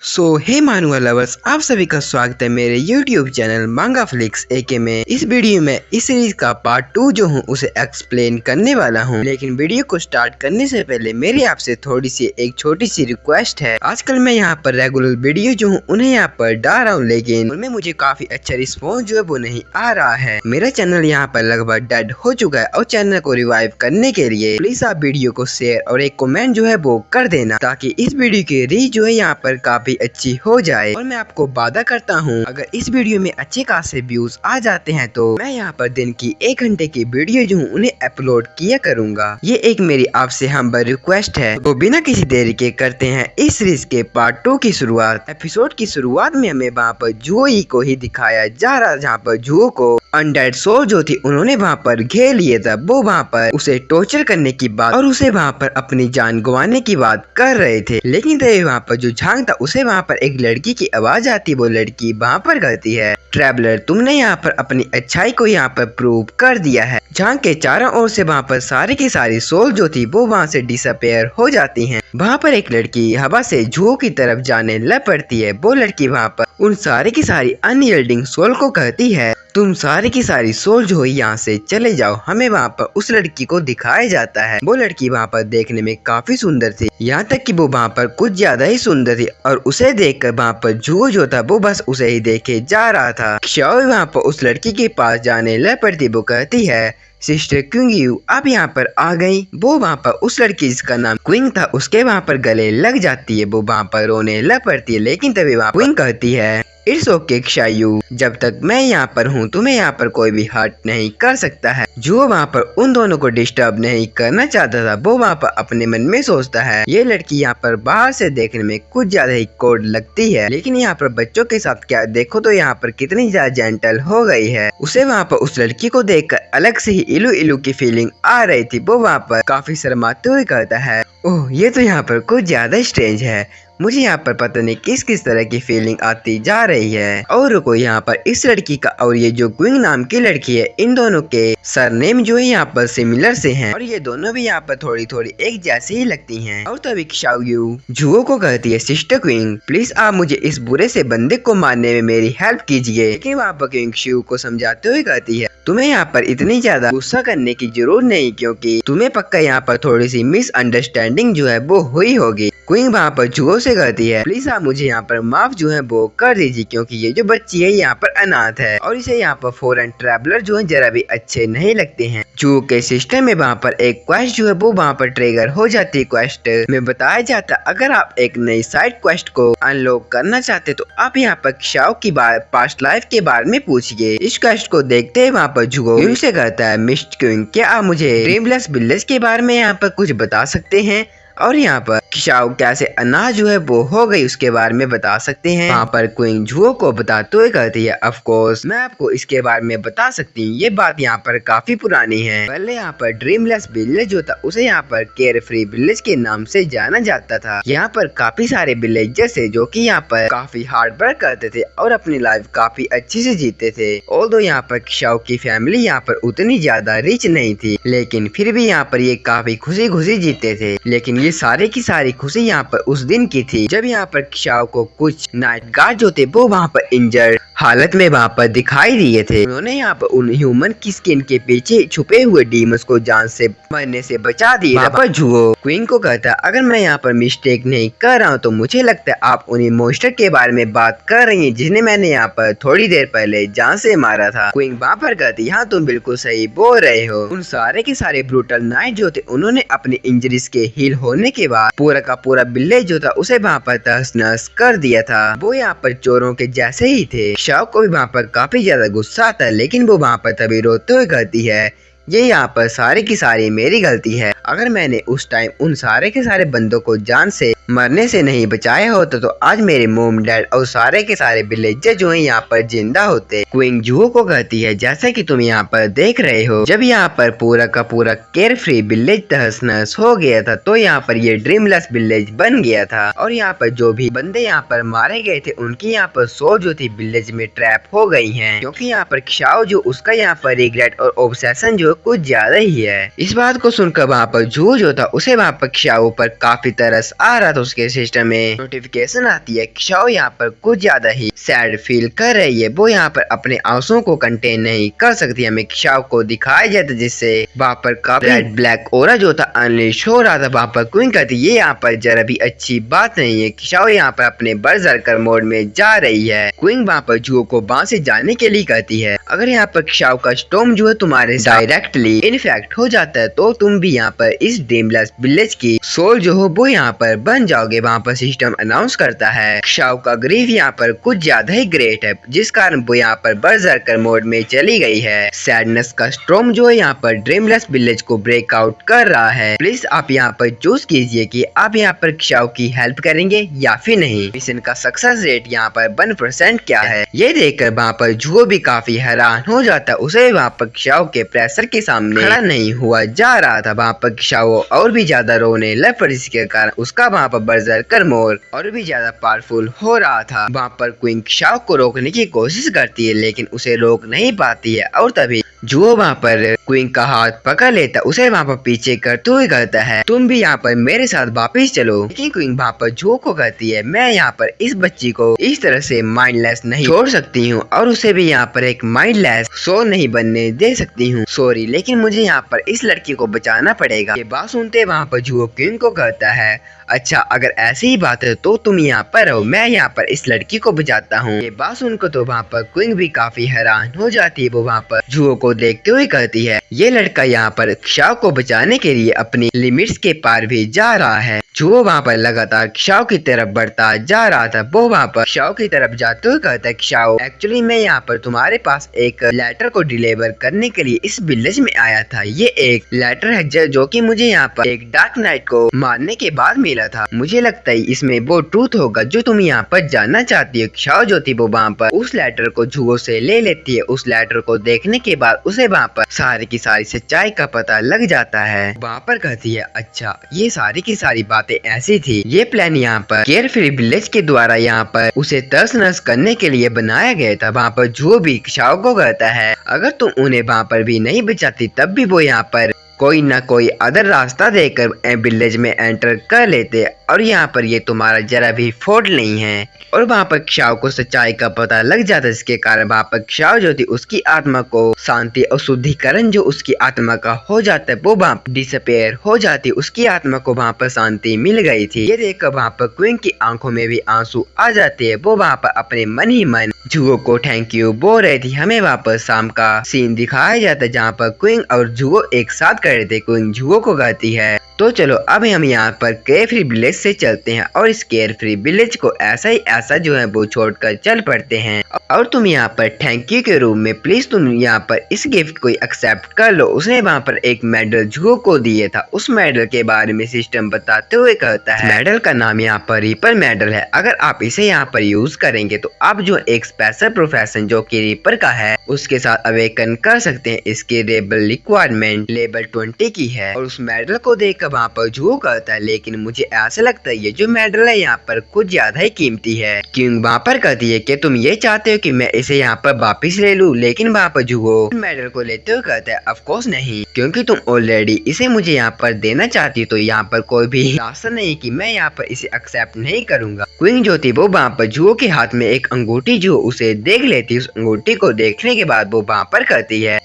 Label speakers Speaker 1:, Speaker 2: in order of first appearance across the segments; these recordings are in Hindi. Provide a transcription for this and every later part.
Speaker 1: हे मानुआ लवर्स, आप सभी का स्वागत है मेरे YouTube चैनल मांगा फ्लिक्स एके में। इस वीडियो में इस सीरीज का पार्ट 2 जो हूँ उसे एक्सप्लेन करने वाला हूँ। लेकिन वीडियो को स्टार्ट करने से पहले मेरी आपसे थोड़ी सी एक छोटी सी रिक्वेस्ट है। आजकल मैं यहाँ पर रेगुलर वीडियो जो हूँ उन्हें यहाँ पर डाल रहा हूँ, लेकिन उनमें मुझे काफी अच्छा रिस्पॉन्स जो है वो नहीं आ रहा है। मेरा चैनल यहाँ पर लगभग डेड हो चुका है और चैनल को रिवाइव करने के लिए प्लीज आप वीडियो को शेयर और एक कमेंट जो है वो कर देना, ताकि इस वीडियो की रीच जो है यहाँ पर काफी अच्छी हो जाए। और मैं आपको वादा करता हूँ, अगर इस वीडियो में अच्छे खासे व्यूज आ जाते हैं तो मैं यहाँ पर दिन की 1 घंटे की वीडियो जो हूँ उन्हें अपलोड किया करूँगा। ये एक मेरी आपसे हम्बल रिक्वेस्ट है। तो बिना किसी देरी के करते हैं इस सीरीज के पार्ट 2 की शुरुआत। एपिसोड की शुरुआत में हमें वहाँ पर जुओई को ही दिखाया जा रहा, जहाँ पर जुओ को अनडेड सोल जो थी उन्होंने वहाँ पर घेर लिए था। वो वहाँ पर उसे टॉर्चर करने की बात और उसे वहाँ पर अपनी जान गंवाने की बात कर रहे थे। लेकिन तभी वहाँ पर जो झांग था उसे वहाँ पर एक लड़की की आवाज आती। वो लड़की वहाँ पर कहती है, ट्रैवलर तुमने यहाँ पर अपनी अच्छाई को यहाँ पर प्रूव कर दिया है। झांग के चारों ओर से वहाँ पर सारी की सारी सोल जो थी वो वहाँ से डिसअपेयर हो जाती हैं। वहाँ पर एक लड़की हवा से जुओ की तरफ जाने लग पड़ती है। वो लड़की वहाँ पर उन सारी की सारी अनयील्डिंग सोल को कहती है, तुम सारी की सारी सोल जो है यहाँ से चले जाओ। हमें वहाँ पर उस लड़की को दिखाया जाता है। वो लड़की वहाँ पर देखने में काफी सुंदर थी, यहाँ तक कि वो वहाँ पर कुछ ज्यादा ही सुंदर थी। और उसे देखकर वहाँ पर जुओ जो था वो बस उसे ही देखे जा रहा था। शाओ वहाँ पर उस लड़की के पास जाने लग पड़ती। वो कहती है, सिस्टर क्विंग यू आप यहाँ पर आ गई। वो वहाँ पर उस लड़की जिसका नाम क्विंग था उसके वहाँ पर गले लग जाती है। वो वहाँ पर रोने लग पड़ती है। लेकिन तभी वहाँ क्विंग कहती है, इट्स ओके क्षायु, जब तक मैं यहाँ पर हूँ तुम्हें यहाँ पर कोई भी हर्ट नहीं कर सकता है। जो वहाँ पर उन दोनों को डिस्टर्ब नहीं करना चाहता था वो वहाँ पर अपने मन में सोचता है, ये लड़की यहाँ पर बाहर से देखने में कुछ ज्यादा ही कोड लगती है, लेकिन यहाँ पर बच्चों के साथ क्या देखो तो यहाँ पर कितनी ज्यादा जेंटल हो गई है। उसे वहाँ पर उस लड़की को देखकर अलग से ही इलू इलू की फीलिंग आ रही थी। वो वहाँ पर काफी शर्माते हुए कहता है, ओह ये तो यहाँ पर कुछ ज्यादा स्ट्रेंज है, मुझे यहाँ पर पता नहीं किस किस तरह की फीलिंग आती जा रही है। और को यहाँ पर इस लड़की का और ये जो क्विंग नाम की लड़की है इन दोनों के सरनेम जो है यहाँ पर सिमिलर से हैं और ये दोनों भी यहाँ पर थोड़ी थोड़ी एक जैसी ही लगती हैं। और तभी क्षायु जुओ को कहती है, सिस्टर क्विंग प्लीज आप मुझे इस बुरे से बंदे को मारने में मेरी हेल्प कीजिए। लेकिन वहाँ पर क्विंग शिव को समझाते हुए कहती है, तुम्हें यहाँ पर इतनी ज्यादा गुस्सा करने की जरूरत नहीं, क्योंकि तुम्हें पक्का यहाँ पर थोड़ी सी मिसअंडरस्टैंडिंग जो है वो हुई होगी। क्विंग वहाँ पर जुओ से कहती है, प्लीज आप मुझे यहाँ पर माफ जो है वो कर दीजिए, क्योंकि ये जो बच्ची है यहाँ पर अनाथ है और इसे यहाँ पर फॉरेन ट्रैवलर जो है जरा भी अच्छे नहीं लगते हैं। जुओ के सिस्टम में वहाँ पर एक क्वेस्ट जो है वो वहाँ पर ट्रिगर हो जाती है। क्वेस्ट में बताया जाता है, अगर आप एक नई साइड क्वेस्ट को अनलॉक करना चाहते तो आप यहाँ पर क्षाओ की पास्ट लाइफ के बारे में पूछिए। इस क्वेस्ट को देखते हैं वहाँ पर जुओ क्विंग से कहता है, मिस्टर क्विंग क्या आप मुझे ड्रीमलेस विलेज के बारे में यहाँ पर कुछ बता सकते हैं और यहाँ पर क्षाओ कैसे अनाज जो है वो हो गई उसके बारे में बता सकते हैं। वहाँ पर क्विंग जुओ को बताते हुए कहती है, ऑफ कोर्स मैं आपको इसके बारे में बता सकती हूँ, ये बात यहाँ पर काफी पुरानी है। पहले यहाँ पर ड्रीमलेस विलेज जो था उसे यहाँ पर केयर फ्री विलेज के नाम से जाना जाता था। यहाँ पर काफी सारे विलेजर्स थे जो कि यहाँ पर काफी हार्ड वर्क करते थे और अपनी लाइफ काफी अच्छे से जीते थे। ऑल्दो यहाँ पर क्षाओ की फैमिली यहाँ पर उतनी ज्यादा रिच नहीं थी, लेकिन फिर भी यहाँ पर ये काफी खुशी खुशी जीते थे। लेकिन ये सारे की सारी खुशी यहाँ पर उस दिन की थी जब यहाँ पर क्षाओ को कुछ नाइट गार्ड जो थे वो वहाँ पर इंजर्ड हालत में वहाँ पर दिखाई दिए थे। उन्होंने यहाँ पर उन ह्यूमन की स्किन के पीछे छुपे हुए डीमंस को जान से मरने से बचा दिया। वहाँ पर जुओ क्वीन को कहता है, अगर मैं यहाँ पर मिस्टेक नहीं कर रहा हूँ तो मुझे लगता है आप उन्हीं मॉन्स्टर के बारे में बात कर रही हैं जिन्हें मैंने यहाँ पर थोड़ी देर पहले जान से मारा था। क्वीन वहाँ पर कहती, हाँ तुम बिल्कुल सही बोल रहे हो। उन सारे के सारे ब्रूटल नाइट जो थे उन्होंने अपनी इंजरीज के हील होने के बाद पूरा का पूरा विलेज जो था उसे वहाँ पर तहस नहस कर दिया था। वो यहाँ पर चोरों के जैसे ही थे। शाओ को भी वहाँ पर काफी ज्यादा गुस्सा आता है, लेकिन वो वहाँ पर तभी रोते हुए कहती है, ये यहाँ पर सारी की सारी मेरी गलती है। अगर मैंने उस टाइम उन सारे के सारे बंदों को जान से मरने से नहीं बचाया होता तो आज मेरे मोम डैड और सारे के सारे विलेजर जो है यहाँ पर जिंदा होते। क्विंग जुओ को कहती है, जैसा कि तुम यहाँ पर देख रहे हो, जब यहाँ पर पूरा का पूरा केयर फ्री विलेज तहस नहस हो गया था तो यहाँ पर ये ड्रीमलेस विलेज बन गया था और यहाँ पर जो भी बंदे यहाँ पर मारे गए थे उनकी यहाँ पर सोल जो थी विलेज में ट्रैप हो गई है, क्योंकि यहाँ पर क्षाओ जो उसका यहाँ पर रिग्रेट और ऑब्सेशन जो कुछ ज्यादा ही है। इस बात को सुनकर वहाँ पर जू जो था उसे वहाँ पर क्षाओ पर काफी तरस आ रहा था। उसके सिस्टम में नोटिफिकेशन आती है क्षाओ यहाँ पर कुछ ज्यादा ही सैड फील कर रही है। वो यहाँ पर अपने आंसुओं को कंटेन नहीं कर सकती। हमें क्षाओ को दिखाया जाता जिससे वहाँ पर काफी रेड ब्लैक ओरा जो था अनलीश हो रहा था। वहाँ पर क्वीन कहती ये यहाँ पर जरा भी अच्छी बात नहीं है। क्षाओ यहाँ पर अपने बर्जरकर मोड में जा रही है। क्वीन वहाँ पर जू को वहाँ से जाने के लिए कहती है अगर यहाँ पर क्षाओ का स्टॉर्म जो है तुम्हारे डायरेक्टली इन्फेक्ट हो जाता है तो तुम भी यहाँ पर इस ड्रीमलेस विलेज की सोल जो हो वो यहाँ पर बन जाओगे। वहाँ पर सिस्टम अनाउंस करता है क्षाओ का ग्रीफ यहाँ पर कुछ ज्यादा ही ग्रेट है जिस कारण वो यहाँ पर बर्जरकर मोड में चली गई है। सैडनेस का स्टॉर्म जो है यहाँ पर ड्रीमलेस विलेज को ब्रेकआउट कर रहा है। प्लीज आप यहाँ पर चूज कीजिए कि आप यहाँ पर क्षाओ की हेल्प करेंगे या फिर नहीं। मिशन का सक्सेस रेट यहाँ पर 1% क्या है ये देखकर वहाँ पर जुओ भी काफी हैरान हो जाता। उसे वहाँ पर क्षाओ के प्रेशर के सामने खड़ा नहीं हुआ जा रहा था। वहाँ पर क्षाओ और भी ज्यादा रोने लग पड़ी जिसके कारण उसका वहाँ पर बर्जरकर मोड और भी ज्यादा पावरफुल हो रहा था। वहाँ पर क्वीन क्षाओ को रोकने की कोशिश करती है लेकिन उसे रोक नहीं पाती है और तभी जुओ वहाँ पर क्वीन का हाथ पकड़ लेता उसे वहाँ पर पीछे करते हुए कहता है तुम भी यहाँ पर मेरे साथ वापिस चलो। लेकिन क्वीन वहाँ पर जुओ को कहती है मैं यहाँ पर इस बच्ची को इस तरह से माइंडलेस नहीं छोड़ सकती हूँ और उसे भी यहाँ पर एक माइंडलेस सोल नहीं बनने दे सकती हूँ। सॉरी लेकिन मुझे यहाँ पर इस लड़की को बचाना पड़ेगा। ये बात सुनते वहाँ पर जुओ क्वीन को कहता है अच्छा अगर ऐसी ही बात है तो तुम यहाँ पर रहो मैं यहाँ पर इस लड़की को बचाता हूँ। ये बात सुनकर तो वहाँ पर क्वीन भी काफी हैरान हो जाती है। वो वहाँ पर जुओ को देखते हुए कहती है ये लड़का यहाँ पर क्षाओ को बचाने के लिए अपनी लिमिट्स के पार भी जा रहा है। जुओ वहाँ पर लगातार क्षाओ की तरफ बढ़ता जा रहा था। वो वहाँ पर क्षाओ की तरफ जाते हुए कहता है क्षाओ एक्चुअली मैं यहाँ पर तुम्हारे पास एक लेटर को डिलीवर करने के लिए इस विलेज में आया था। ये एक लेटर है जो कि मुझे यहाँ पर एक डार्क नाइट को मारने के बाद मिला था। मुझे लगता है इसमें वो ट्रूथ होगा जो तुम यहाँ पर जानना चाहती हो। क्षाओ जो थी वो वहाँ पर उस लेटर को जुओ से ले लेती है। उस लेटर को देखने के बाद उसे वहाँ पर सारी की सारी सच्चाई का पता लग जाता है। वहाँ पर कहती है अच्छा ये सारी की सारी बातें ऐसी थी। ये प्लान यहाँ पर केयरफ्री विलेज के द्वारा यहाँ पर उसे तहस नहस करने के लिए बनाया गया था। वहाँ पर जुओ भी क्षाओ को कहता है अगर तुम उन्हें वहाँ पर भी नहीं बचाती तब भी वो यहाँ पर कोई ना कोई अदर रास्ता देकर विलेज में एंटर कर लेते और यहाँ पर ये तुम्हारा जरा भी फॉल्ट नहीं है। और वहाँ पर क्षाओ को सच्चाई का पता लग जाता है जिसके कारण वहाँ पर क्षाओ जो थी उसकी आत्मा को शांति और शुद्धिकरण जो उसकी आत्मा का हो जाता है वो वहाँ डिसअपेयर हो जाती। उसकी आत्मा को वहाँ पर शांति मिल गई थी। ये देखकर वहाँ पर क्वीन की आंखों में भी आंसू आ जाते हैं। वो वहाँ पर अपने मन ही मन जुओ को थैंक यू बोल रही थी। हमें वहाँ पर शाम का सीन दिखाया जाता है जहाँ पर क्वीन और जुओ एक साथ कर रहे थे। क्वीन जुओ को कहती है तो चलो अब हम यहाँ पर केयरफ्री विलेज से चलते हैं और इस केयरफ्री विलेज को ऐसा ही ऐसा जो है वो छोड़कर चल पड़ते हैं। और तुम यहाँ पर थैंक यू के रूम में प्लीज तुम यहाँ पर इस गिफ्ट को एक्सेप्ट कर लो। उसने वहाँ पर एक मेडल जुओ को दिए था। उस मेडल के बारे में सिस्टम बताते हुए कहता है मेडल का नाम यहाँ पर रीपर मेडल है। अगर आप इसे यहाँ पर यूज करेंगे तो आप जो एक स्पेशल प्रोफेशन जो कि रीपर का है उसके साथ अवेकन कर सकते हैं। इसकी लेवल रिक्वायरमेंट लेवल 20 की है। और उस मेडल को देखकर वहाँ पर जुओ कहता है लेकिन मुझे ऐसा लगता है ये जो मेडल है यहाँ पर कुछ ज्यादा ही कीमती है। क्यों वहाँ पर कहती है कि तुम ये चाहते हो कि मैं इसे यहाँ पर वापिस ले लूं। लेकिन वहाँ पर जुओ मेडल को लेते हुए कहता है ऑफ कोर्स नहीं क्योंकि तुम ऑलरेडी इसे मुझे यहाँ पर देना चाहती तो यहाँ पर कोई भी रास्ता नहीं कि मैं यहाँ पर इसे एक्सेप्ट नहीं करूंगा। क्वीन जो थी वो वहाँ पर जुओ के हाथ में एक अंगूठी जो उसे देख लेती। उस अंगूठी को देखने के बाद वो वहाँ पर कहती है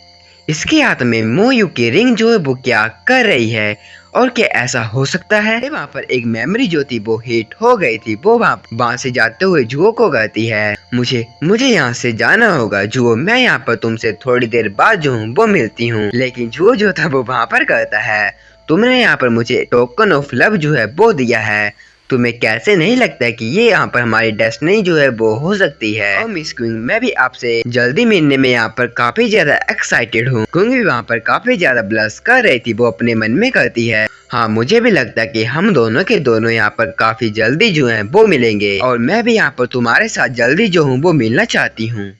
Speaker 1: इसके हाथ में मोयू की रिंग जो है वो क्या कर रही है और क्या ऐसा हो सकता है। वहाँ पर एक मेमोरी जो थी वो हिट हो गई थी। वो वहाँ से जाते हुए जुओ को कहती है मुझे यहाँ से जाना होगा जुओ मैं यहाँ पर तुमसे थोड़ी देर बाद जो हूँ वो मिलती हूँ। लेकिन जुओ जो था वो वहाँ पर कहता है तुमने यहाँ पर मुझे टोकन ऑफ लव जो है वो दिया है। तुम्हें कैसे नहीं लगता है कि ये यहाँ पर हमारी डेस्टिनी जो है वो हो सकती है। और मिस क्वीन मैं भी आपसे जल्दी मिलने में यहाँ पर काफी ज्यादा एक्साइटेड हूँ। क्वीन भी वहाँ पर काफी ज्यादा ब्लश कर रही थी। वो अपने मन में कहती है हाँ मुझे भी लगता है कि हम दोनों के दोनों यहाँ पर काफी जल्दी जो है वो मिलेंगे और मैं भी यहाँ पर तुम्हारे साथ जल्दी जो हूँ वो मिलना चाहती हूँ।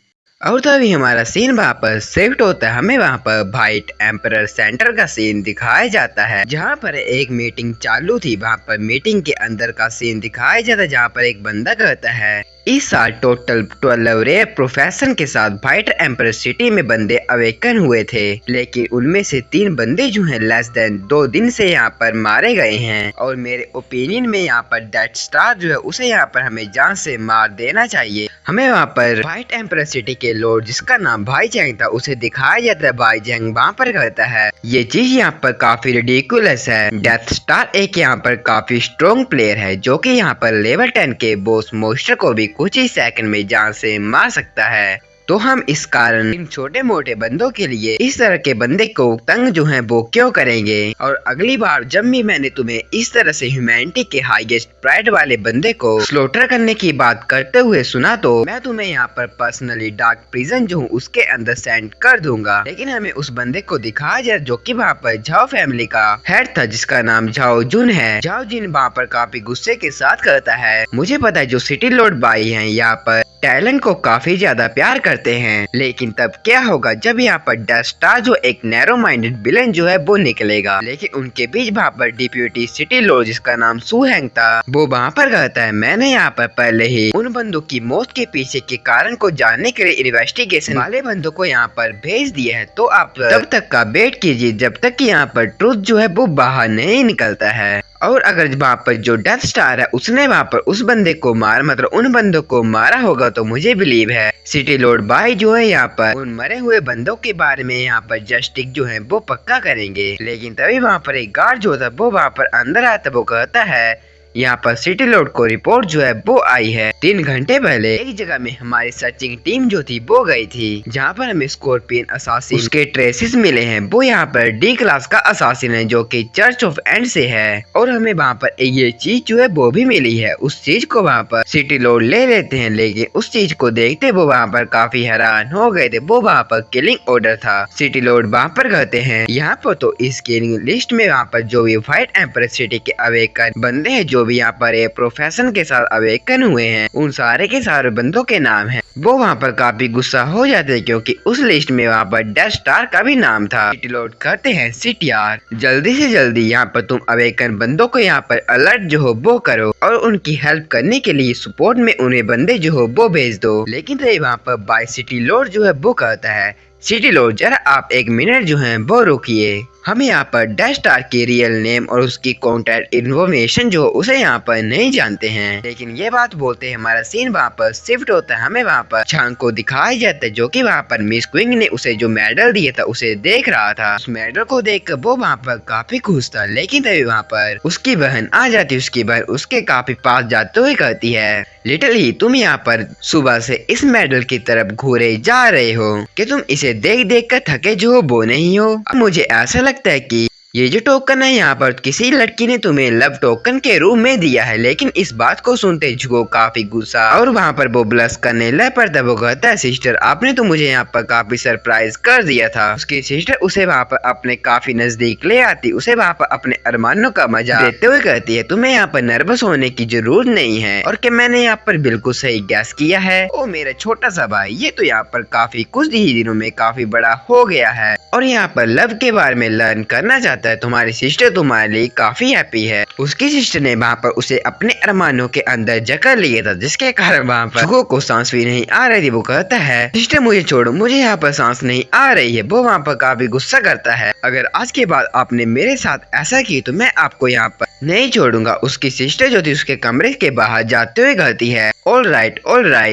Speaker 1: और तभी हमारा सीन वहाँ पर शिफ्ट होता है। हमें वहाँ पर वाइट एम्परर सेंटर का सीन दिखाया जाता है जहाँ पर एक मीटिंग चालू थी। वहाँ पर मीटिंग के अंदर का सीन दिखाया जाता है जहाँ पर एक बंदा कहता है इस साल टोटल 12 रेयर प्रोफेशन के साथ वाइट एम्परर सिटी में बंदे अवेकन हुए थे, लेकिन उनमें से 3 बंदे जो हैं लेस देन 2 दिन से यहाँ पर मारे गए हैं। और मेरे ओपिनियन में यहाँ पर डेथ स्टार जो है उसे यहाँ पर हमें जान से मार देना चाहिए। हमें वहाँ पर व्हाइट एम्परर सिटी के लॉर्ड जिसका नाम भाई जेंग था उसे दिखाया जाता है, भाई जेंग वहाँ पर कहता है। ये चीज यहाँ पर काफी रिडिकुलस है। डेथ स्टार एक यहाँ पर काफी स्ट्रॉन्ग प्लेयर है जो कि यहाँ पर लेवल 10 के बॉस मोस्टर को भी कुछ ही सेकंड में जान से मार सकता है। तो हम इस कारण इन छोटे मोटे बंदों के लिए इस तरह के बंदे को तंग जो है वो क्यों करेंगे। और अगली बार जब भी मैंने तुम्हें इस तरह से ह्यूमैनिटी के हाईएस्ट प्राइड वाले बंदे को स्लॉटर करने की बात करते हुए सुना तो मैं तुम्हें यहाँ पर पर्सनली डार्क प्रिजन जो हूँ उसके अंदर सेंड कर दूंगा। लेकिन हमें उस बंदे को दिखाया जाए जो कि वहाँ पर झाओ फैमिली का हेड था जिसका नाम झाओ जुन है। झाओ जुन वहाँ पर काफी गुस्से के साथ कहता है, मुझे पता है जो सिटी लॉर्ड बाई है यहाँ पर टैलेंट को काफी ज्यादा प्यार करते हैं, लेकिन तब क्या होगा जब यहाँ पर डेथ स्टार जो एक नैरो माइंडेड विलेन जो है वो निकलेगा। लेकिन उनके बीच वहाँ पर डिप्यूटी सिटी लॉर्ड जिसका नाम सू हैंग था वो वहाँ पर कहता है, मैंने यहाँ पर पहले ही उन बंदों की मौत के पीछे के कारण को जानने के लिए इन्वेस्टिगेशन वाले बंदों को यहाँ पर भेज दिया है। तो आप तब तक का वेट कीजिए जब तक कि यहाँ पर ट्रुथ जो है वो बाहर नहीं निकलता है। और अगर वहाँ पर जो डेथ स्टार है उसने वहाँ पर उस बंदे को मतलब उन बंदों को मारा होगा तो मुझे बिलीव है सिटी लॉर्ड बाई जो है यहाँ पर उन मरे हुए बंदों के बारे में यहाँ पर जस्टिस जो है वो पक्का करेंगे। लेकिन तभी वहाँ पर एक गार्ड जो था वो वहाँ पर अंदर आता वो कहता है, यहाँ पर सिटी लॉर्ड को रिपोर्ट जो है वो आई है 3 घंटे पहले एक जगह में हमारी सर्चिंग टीम जो थी वो गई थी जहाँ पर हमें स्कॉर्पियन असासिन उसके ट्रेसेस मिले हैं। वो यहाँ पर डी क्लास का असासिन है जो कि चर्च ऑफ एंड से है। और हमें वहाँ पर ये चीज जो है वो भी मिली है। उस चीज को वहाँ पर सिटी लॉर्ड ले लेते हैं, लेकिन उस चीज को देखते वो वहाँ पर काफी हैरान हो गए थे। वो वहाँ पर किलिंग ऑर्डर था। सिटी लॉर्ड वहाँ पर कहते हैं, यहाँ पर तो इस किलिंग लिस्ट में वहाँ पर जो भी व्हाइट एम्परर सिटी के अवेकन बंदे हैं जो भी यहाँ पर एक प्रोफेशन के साथ अवेकन हुए हैं उन सारे के सारे बंदों के नाम हैं। वो वहाँ पर काफी गुस्सा हो जाते हैं क्योंकि उस लिस्ट में वहाँ पर डेथ स्टार का भी नाम था। सिटी लॉर्ड कहते हैं, सिटी यार जल्दी से जल्दी यहाँ पर तुम अवेकन बंदों को यहाँ पर अलर्ट जो हो वो करो और उनकी हेल्प करने के लिए सपोर्ट में उन्हें बंदे जो हो वो भेज दो। लेकिन तभी वहाँ पर बाय सिटी लॉर्ड जो है वो कहता है, सिटी लॉर्ड जरा आप 1 मिनट जो है वो रुकिए। हम यहाँ पर डेथ स्टार की रियल नेम और उसकी कॉन्टैक्ट इन्फॉर्मेशन जो उसे यहाँ पर नहीं जानते हैं। लेकिन ये बात बोलते हैं हमारा सीन वहाँ पर शिफ्ट होता है। हमें वहाँ पर छांग को दिखाया जाता है जो कि वहाँ पर मिस क्विंग ने उसे जो मेडल दिया था उसे देख रहा था। उस मेडल को देख कर वो वहाँ पर काफी खुश था। लेकिन तभी वहाँ पर उसकी बहन आ जाती है। उसकी बहन उसके काफी पास जाते हुए कहती है, लिटिल ही तुम यहाँ पर सुबह से इस मेडल की तरफ घूरे जा रहे हो कि तुम इसे देख देख कर थके जो हो वो नहीं हो। मुझे ऐसा लगता है कि ये जो टोकन है यहाँ पर किसी लड़की ने तुम्हें लव टोकन के रूप में दिया है। लेकिन इस बात को सुनते जुगो काफी गुस्सा और वहाँ पर वो ब्लश करने लग पड़ता है। वो कहता है, सिस्टर आपने तो मुझे यहाँ पर काफी सरप्राइज कर दिया था। उसकी सिस्टर उसे वहाँ पर अपने काफी नजदीक ले आती, उसे वहाँ पर अपने अरमानों का मजा देते हुए कहती है, तुम्हें यहाँ पर नर्वस होने की जरूरत नहीं है और कि मैंने यहाँ पर बिल्कुल सही गैस किया है। ओ मेरा छोटा सा भाई, ये तो यहाँ पर काफी कुछ ही दिनों में काफी बड़ा हो गया है और यहाँ पर लव के बारे में लर्न करना चाहता है। तुम्हारी सिस्टर तुम्हारे लिए काफी हैप्पी है। उसकी सिस्टर ने वहाँ पर उसे अपने अरमानों के अंदर जकड़ लिया था जिसके कारण वहाँ पर जुगो को सांस भी नहीं आ रही थी। वो कहता है, सिस्टर मुझे छोड़ो, मुझे यहाँ पर सांस नहीं आ रही है। वो वहाँ पर काफी गुस्सा करता है, अगर आज के बाद आपने मेरे साथ ऐसा की तो मैं आपको यहाँ पर नहीं छोड़ूंगा। उसकी सिस्टर जो थी उसके कमरे के बाहर जाते हुए कहती है, ऑल राइट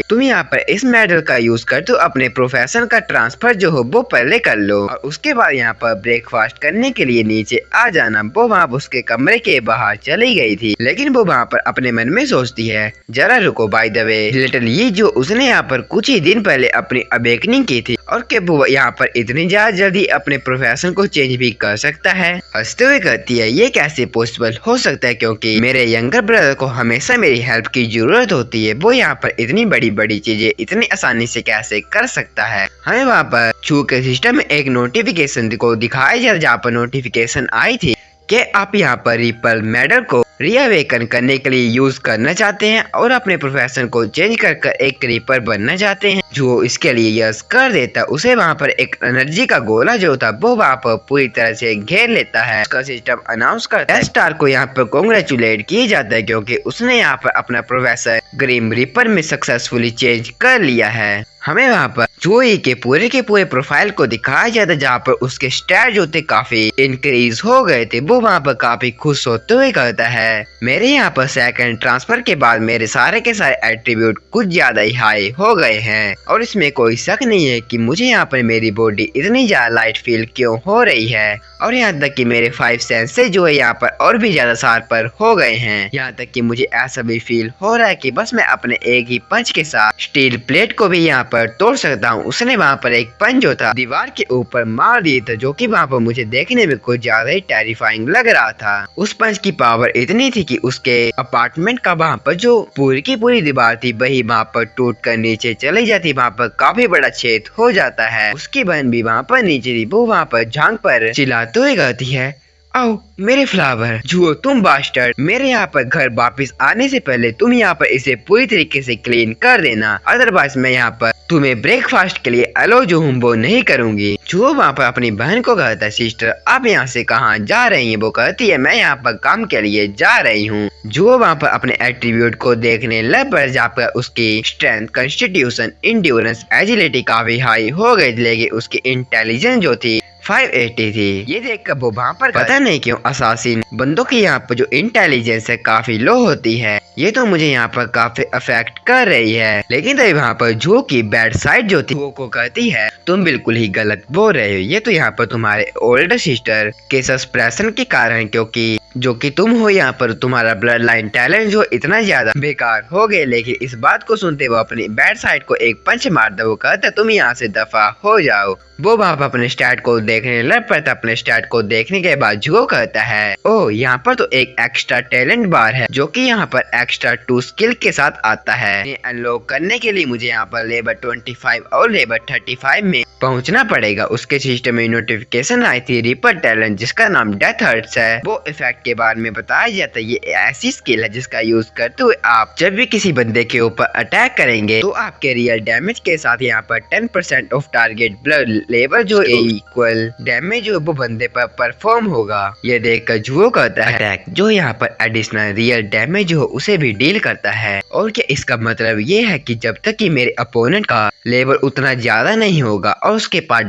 Speaker 1: तुम यहाँ पर इस मेडल का यूज कर तो अपने प्रोफेशन का ट्रांसफर जो हो वो पहले कर लो और उसके बाद यहाँ पर ब्रेकफास्ट करने के लिए नीचे आ जाना। वो वहाँ उसके कमरे के बाहर चली गई थी। लेकिन वो वहाँ पर अपने मन में सोचती है, जरा रुको, बाय द वे लिटिल ये जो उसने यहाँ पर कुछ ही दिन पहले अपनी अवेकनिंग की थी और कि वो यहाँ पर इतनी ज्यादा जल्दी अपने प्रोफेशन को चेंज भी कर सकता है। हंसते हुए कहती है, ये कैसे पॉसिबल हो सकता है क्योंकि मेरे यंगर ब्रदर को हमेशा मेरी हेल्प की जरूरत होती है। वो यहाँ पर इतनी बड़ी बड़ी चीजें इतनी आसानी से कैसे कर सकता है। हमें वहाँ पर छू के सिस्टम में एक नोटिफिकेशन को दिखाया जाए जहाँ पर नोटिफिकेशन आई थी कि आप यहाँ पर रिपल मेडल को रीअवेकन करने के लिए यूज करना चाहते हैं और अपने प्रोफेशन को चेंज कर एक रीपर बनना चाहते हैं। जो इसके लिए यस कर देता, उसे वहाँ पर एक एनर्जी का गोला जो था वो वहाँ पर पूरी तरह से घेर लेता है। उसका सिस्टम अनाउंस करता है। स्टार को यहाँ पर कांग्रेचुलेट किया जाता है क्योंकि उसने यहाँ पर अपना प्रोफेसर ग्रिम रिपर में सक्सेसफुली चेंज कर लिया है। हमें वहाँ पर जोई के पूरे प्रोफाइल को दिखाया जाता है, जहाँ पर उसके स्टैट जो थे काफी इंक्रीज हो गए थे। वो वहाँ पर काफी खुश होते हुए कहता है, मेरे यहाँ पर सेकंड ट्रांसफर के बाद मेरे सारे के सारे एट्रीब्यूट कुछ ज्यादा ही हाई हो गए हैं और इसमें कोई शक नहीं है कि मुझे यहाँ पर मेरी बॉडी इतनी ज्यादा लाइट फील क्यों हो रही है। और यहाँ तक कि मेरे 5 सेंसेस जो है यहाँ पर और भी ज्यादा शार्पर हो गए हैं। यहाँ तक कि मुझे ऐसा भी फील हो रहा है कि बस मैं अपने एक ही पंच के साथ स्टील प्लेट को भी यहाँ पर तोड़ सकता हूँ। उसने वहाँ पर एक पंच जो था दीवार के ऊपर मार दिया था, जो कि वहाँ पर मुझे देखने में कुछ ज्यादा ही टेरिफाइंग लग रहा था। उस पंच की पावर इतनी थी कि उसके अपार्टमेंट का वहाँ पर जो पूरी की पूरी दीवार थी वही वहाँ पर टूट कर नीचे चली जाती, वहाँ पर काफी बड़ा छेद हो जाता है। उसकी बहन भी वहाँ पर नीचे थी, वो वहाँ पर झांक पर चिल्लाते हुए कहती है, आओ मेरे फ्लावर, जुओ तुम बास्टर्ड, मेरे यहाँ पर घर वापस आने से पहले तुम यहाँ पर इसे पूरी तरीके से क्लीन कर देना, अदरवाइज मैं यहाँ पर तुम्हें ब्रेकफास्ट के लिए अलो जो हूँ वो नहीं करूँगी। जुओ वहाँ पर अपनी बहन को कहता है, सिस्टर आप यहाँ से कहाँ जा रही हैं? वो कहती है, मैं यहाँ पर काम के लिए जा रही हूँ। जुओ वहाँ पर अपने एट्रीब्यूट को देखने लग पड़ा, जहाँ पर उसकी स्ट्रेंथ, कॉन्स्टिट्यूशन, इंड्योरेंस, एजिलिटी काफी हाई हो गई, लेकिन उसकी इंटेलिजेंस जो थी 580 थी। ये देखकर वो वहाँ पर पता नहीं क्यों असासिन बंदों की यहाँ पर जो इंटेलिजेंस है काफी लो होती है, ये तो मुझे यहाँ पर काफी अफेक्ट कर रही है। लेकिन तभी वहाँ पर जो की बैड साइड जो थी वो को कहती है, तुम बिल्कुल ही गलत बोल रहे हो, ये तो यहाँ पर तुम्हारे ओल्डर सिस्टर के सस्प्रेशन के कारण, क्योंकि जो कि तुम हो यहाँ पर तुम्हारा ब्लड लाइन टैलेंट जो इतना ज्यादा बेकार हो गए। लेकिन इस बात को सुनते वो अपनी बैड साइड को एक पंच मार दे। वो कहता तुम यहाँ से दफा हो जाओ। वो वहाँ पर अपने स्टैट को देखने लग पड़ता। अपने स्टैट को देखने के बाद जुओ कहता है, ओ यहाँ पर तो एक एक्स्ट्रा टैलेंट बार है जो कि यहाँ पर एक्स्ट्रा 2 स्किल के साथ आता है। अनलॉक करने के लिए मुझे यहाँ पर लेवल 25 और लेवल 35 में पहुँचना पड़ेगा। उसके सिस्टम में नोटिफिकेशन आई थी रिपर टैलेंट जिसका नाम डेथ हर्ट्स है। वो इफेक्ट के बारे में बताया जाता है, ये ऐसी स्किल है जिसका यूज करते हुए आप जब भी किसी बंदे के ऊपर अटैक करेंगे तो आपके रियल डैमेज के साथ यहाँ पर 10% ऑफ टारगेट ब्लड लेवल जो इक्वल डैमेज जो वो बंदे पर परफॉर्म होगा। ये देखकर जुओ कहता है, अटैक जो यहाँ पर एडिशनल रियल डैमेज हो उसे भी डील करता है। और क्या इसका मतलब ये है कि जब तक कि मेरे अपोनेंट का लेवल उतना ज्यादा नहीं होगा और उसके पास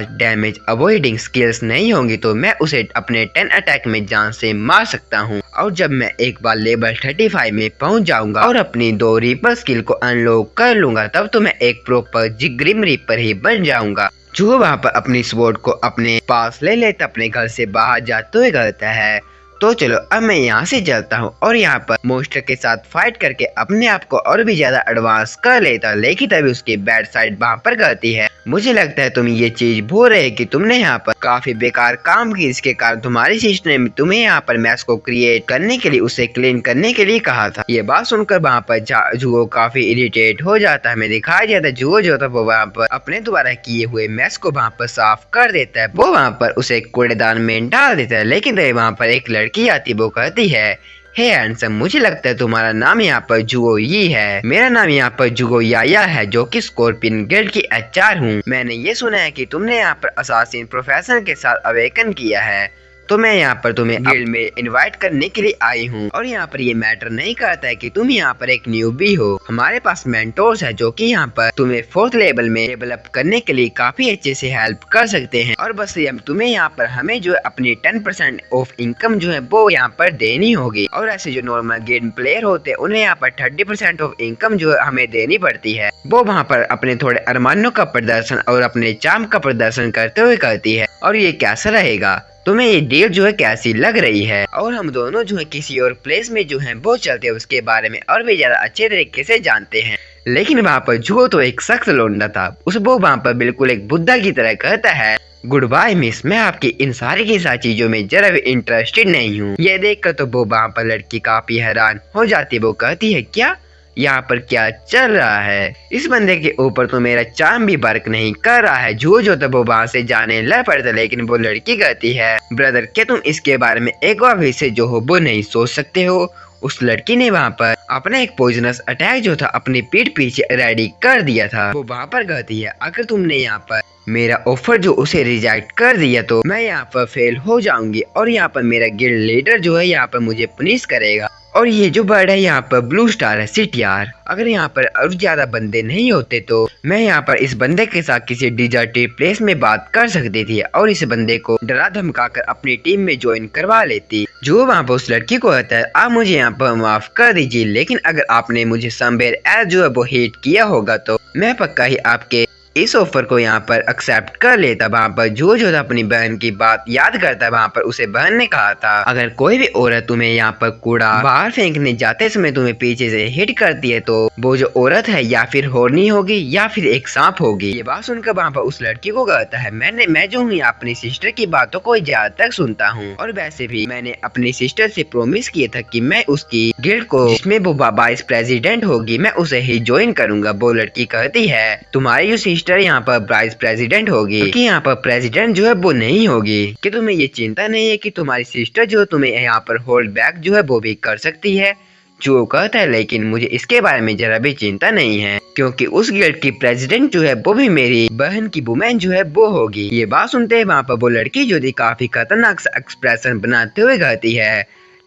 Speaker 1: डैमेज अवॉइडिंग स्किल्स नहीं होंगी तो मैं उसे अपने 10 अटैक में जान से मार सकता हूँ। और जब मैं एक बार लेवल 35 में पहुँच जाऊंगा और अपनी 2 रीपर स्किल को अनलॉक कर लूंगा तब तो मैं एक प्रॉपर ग्रिम रीपर ही बन जाऊंगा। जो वहाँ पर अपनी स्वॉर्ड को अपने पास ले लेता अपने घर से बाहर जाते हुए कहता है, तो चलो अब मैं यहाँ से चलता हूँ और यहाँ पर मोस्टर के साथ फाइट करके अपने आप को और भी ज्यादा एडवांस कर लेता। लेकिन तभी उसकी बैड साइड वहाँ पर कहती है, मुझे लगता है तुम ये चीज भूल रहे कि तुमने यहाँ पर काफी बेकार काम की, इसके कारण तुम्हारी सिस्टर ने तुम्हें यहाँ पर मैस को क्रिएट करने के लिए उसे क्लीन करने के लिए कहा था। ये बात सुनकर वहाँ पर जुओ काफी इरिटेट हो जाता है। हमें दिखाया जाता है जुओ जो था वो वहाँ पर अपने द्वारा किए हुए मैस को वहाँ पर साफ कर देता है। वो वहाँ पर उसे कूड़ेदान में डाल देता है। लेकिन तभी वहाँ पर एक लड़की आती, वो कहती है, हे हैंडसम, मुझे लगता है तुम्हारा नाम यहाँ पर जुओ यी है। मेरा नाम यहाँ पर जुगो याया है जो कि स्कॉर्पियन गिल्ड की एचआर हूँ। मैंने ये सुना है कि तुमने यहाँ पर असासिन प्रोफेशन के साथ अवेकन किया है, तो मैं यहाँ पर तुम्हें गिल्ड में इनवाइट करने के लिए आई हूँ। और यहाँ पर ये मैटर नहीं करता है कि तुम यहाँ पर एक न्यूबी हो। हमारे पास मेंटोर्स है जो कि यहाँ पर तुम्हें 4th लेवल में डेवलप करने के लिए काफी अच्छे से हेल्प कर सकते हैं। और बस तुम्हें यहाँ पर हमें जो अपनी 10% ऑफ इनकम जो है वो यहाँ पर देनी होगी। और ऐसे जो नॉर्मल गेम प्लेयर होते हैं उन्हें यहाँ पर 30% ऑफ इनकम जो है हमें देनी पड़ती है। वो वहाँ पर अपने थोड़े अरमानों का प्रदर्शन और अपने चार्म का प्रदर्शन करते हुए कहती है, और ये कैसा रहेगा, तुम्हें ये डील जो है कैसी लग रही है? और हम दोनों जो है किसी और प्लेस में जो है वो चलते हैं उसके बारे में और भी ज्यादा अच्छे तरीके से जानते हैं। लेकिन वहाँ पर जुओ तो एक सख्त लौंडा था। उस वो वहाँ पर बिल्कुल एक बुद्धा की तरह कहता है, गुड बाय मिस, मैं आपकी इन सारी की सारी चीजों में जरा भी इंटरेस्टेड नहीं हूँ। ये देखकर तो वो वहाँ पर लड़की काफी हैरान हो जाती है। वो कहती है, क्या यहाँ पर क्या चल रहा है? इस बंदे के ऊपर तो मेरा चार्म भी वर्क नहीं कर रहा है। जो तो वो वहाँ से जाने लग पड़ता। लेकिन वो लड़की कहती है, ब्रदर क्या तुम इसके बारे में एक बार फिर से जो हो वो नहीं सोच सकते हो? उस लड़की ने वहाँ पर अपना एक पॉइजनस अटैक जो था अपनी पीठ पीछे रेडी कर दिया था। वो वहाँ पर कहती है, अगर तुमने यहाँ पर मेरा ऑफर जो उसे रिजेक्ट कर दिया तो मैं यहाँ पर फेल हो जाऊंगी और यहाँ पर मेरा गिल्ड लीडर जो है यहाँ पर मुझे पनिश करेगा। और ये जो बर्ड है यहाँ पर ब्लू स्टार है CTR। अगर यहाँ पर और ज्यादा बंदे नहीं होते तो मैं यहाँ पर इस बंदे के साथ किसी डिजर्टेड प्लेस में बात कर सकती थी और इस बंदे को डरा धमका कर अपनी टीम में ज्वाइन करवा लेती। जो वहाँ पर उस लड़की को कहता है आप मुझे यहाँ पर माफ कर दीजिए, लेकिन अगर आपने मुझे समवेयर एल्स जो है वो हेट किया होगा तो मैं पक्का ही आपके इस ऑफर को यहाँ पर एक्सेप्ट कर लेता। वहाँ पर जो था अपनी बहन की बात याद करता है। वहाँ पर उसे बहन ने कहा था अगर कोई भी औरत तुम्हें यहाँ पर कूड़ा बाहर फेंकने जाते समय तुम्हें पीछे से हिट करती है तो वो जो औरत है या फिर होरनी होगी या फिर एक सांप होगी। ये बात सुनकर वहाँ पर उस लड़की को कहता है मैं जो हूँ अपनी सिस्टर की बातों को ज्यादा तक सुनता हूँ और वैसे भी मैंने अपनी सिस्टर से प्रॉमिस किया था कि मैं उसकी गिल्ड को जिसमें वो वाइस प्रेसिडेंट होगी मैं उसे ही ज्वाइन करूंगा। वो लड़की कहती है तुम्हारी जो सिस्टर यहाँ पर वाइस प्रेसिडेंट होगी क्योंकि यहाँ पर प्रेसिडेंट जो है वो नहीं होगी। कि तुम्हें ये चिंता नहीं है कि तुम्हारी सिस्टर जो तुम्हें यहाँ पर होल्ड बैक जो है वो भी कर सकती है। जो कहता है लेकिन मुझे इसके बारे में जरा भी चिंता नहीं है क्योंकि उस गिल्ड की प्रेसिडेंट जो है वो भी मेरी बहन की वुमेन जो है वो होगी। ये बात सुनते हैं वहाँ पर वो लड़की जो थी काफी खतरनाक सा एक्सप्रेशन बनाते हुए कहती है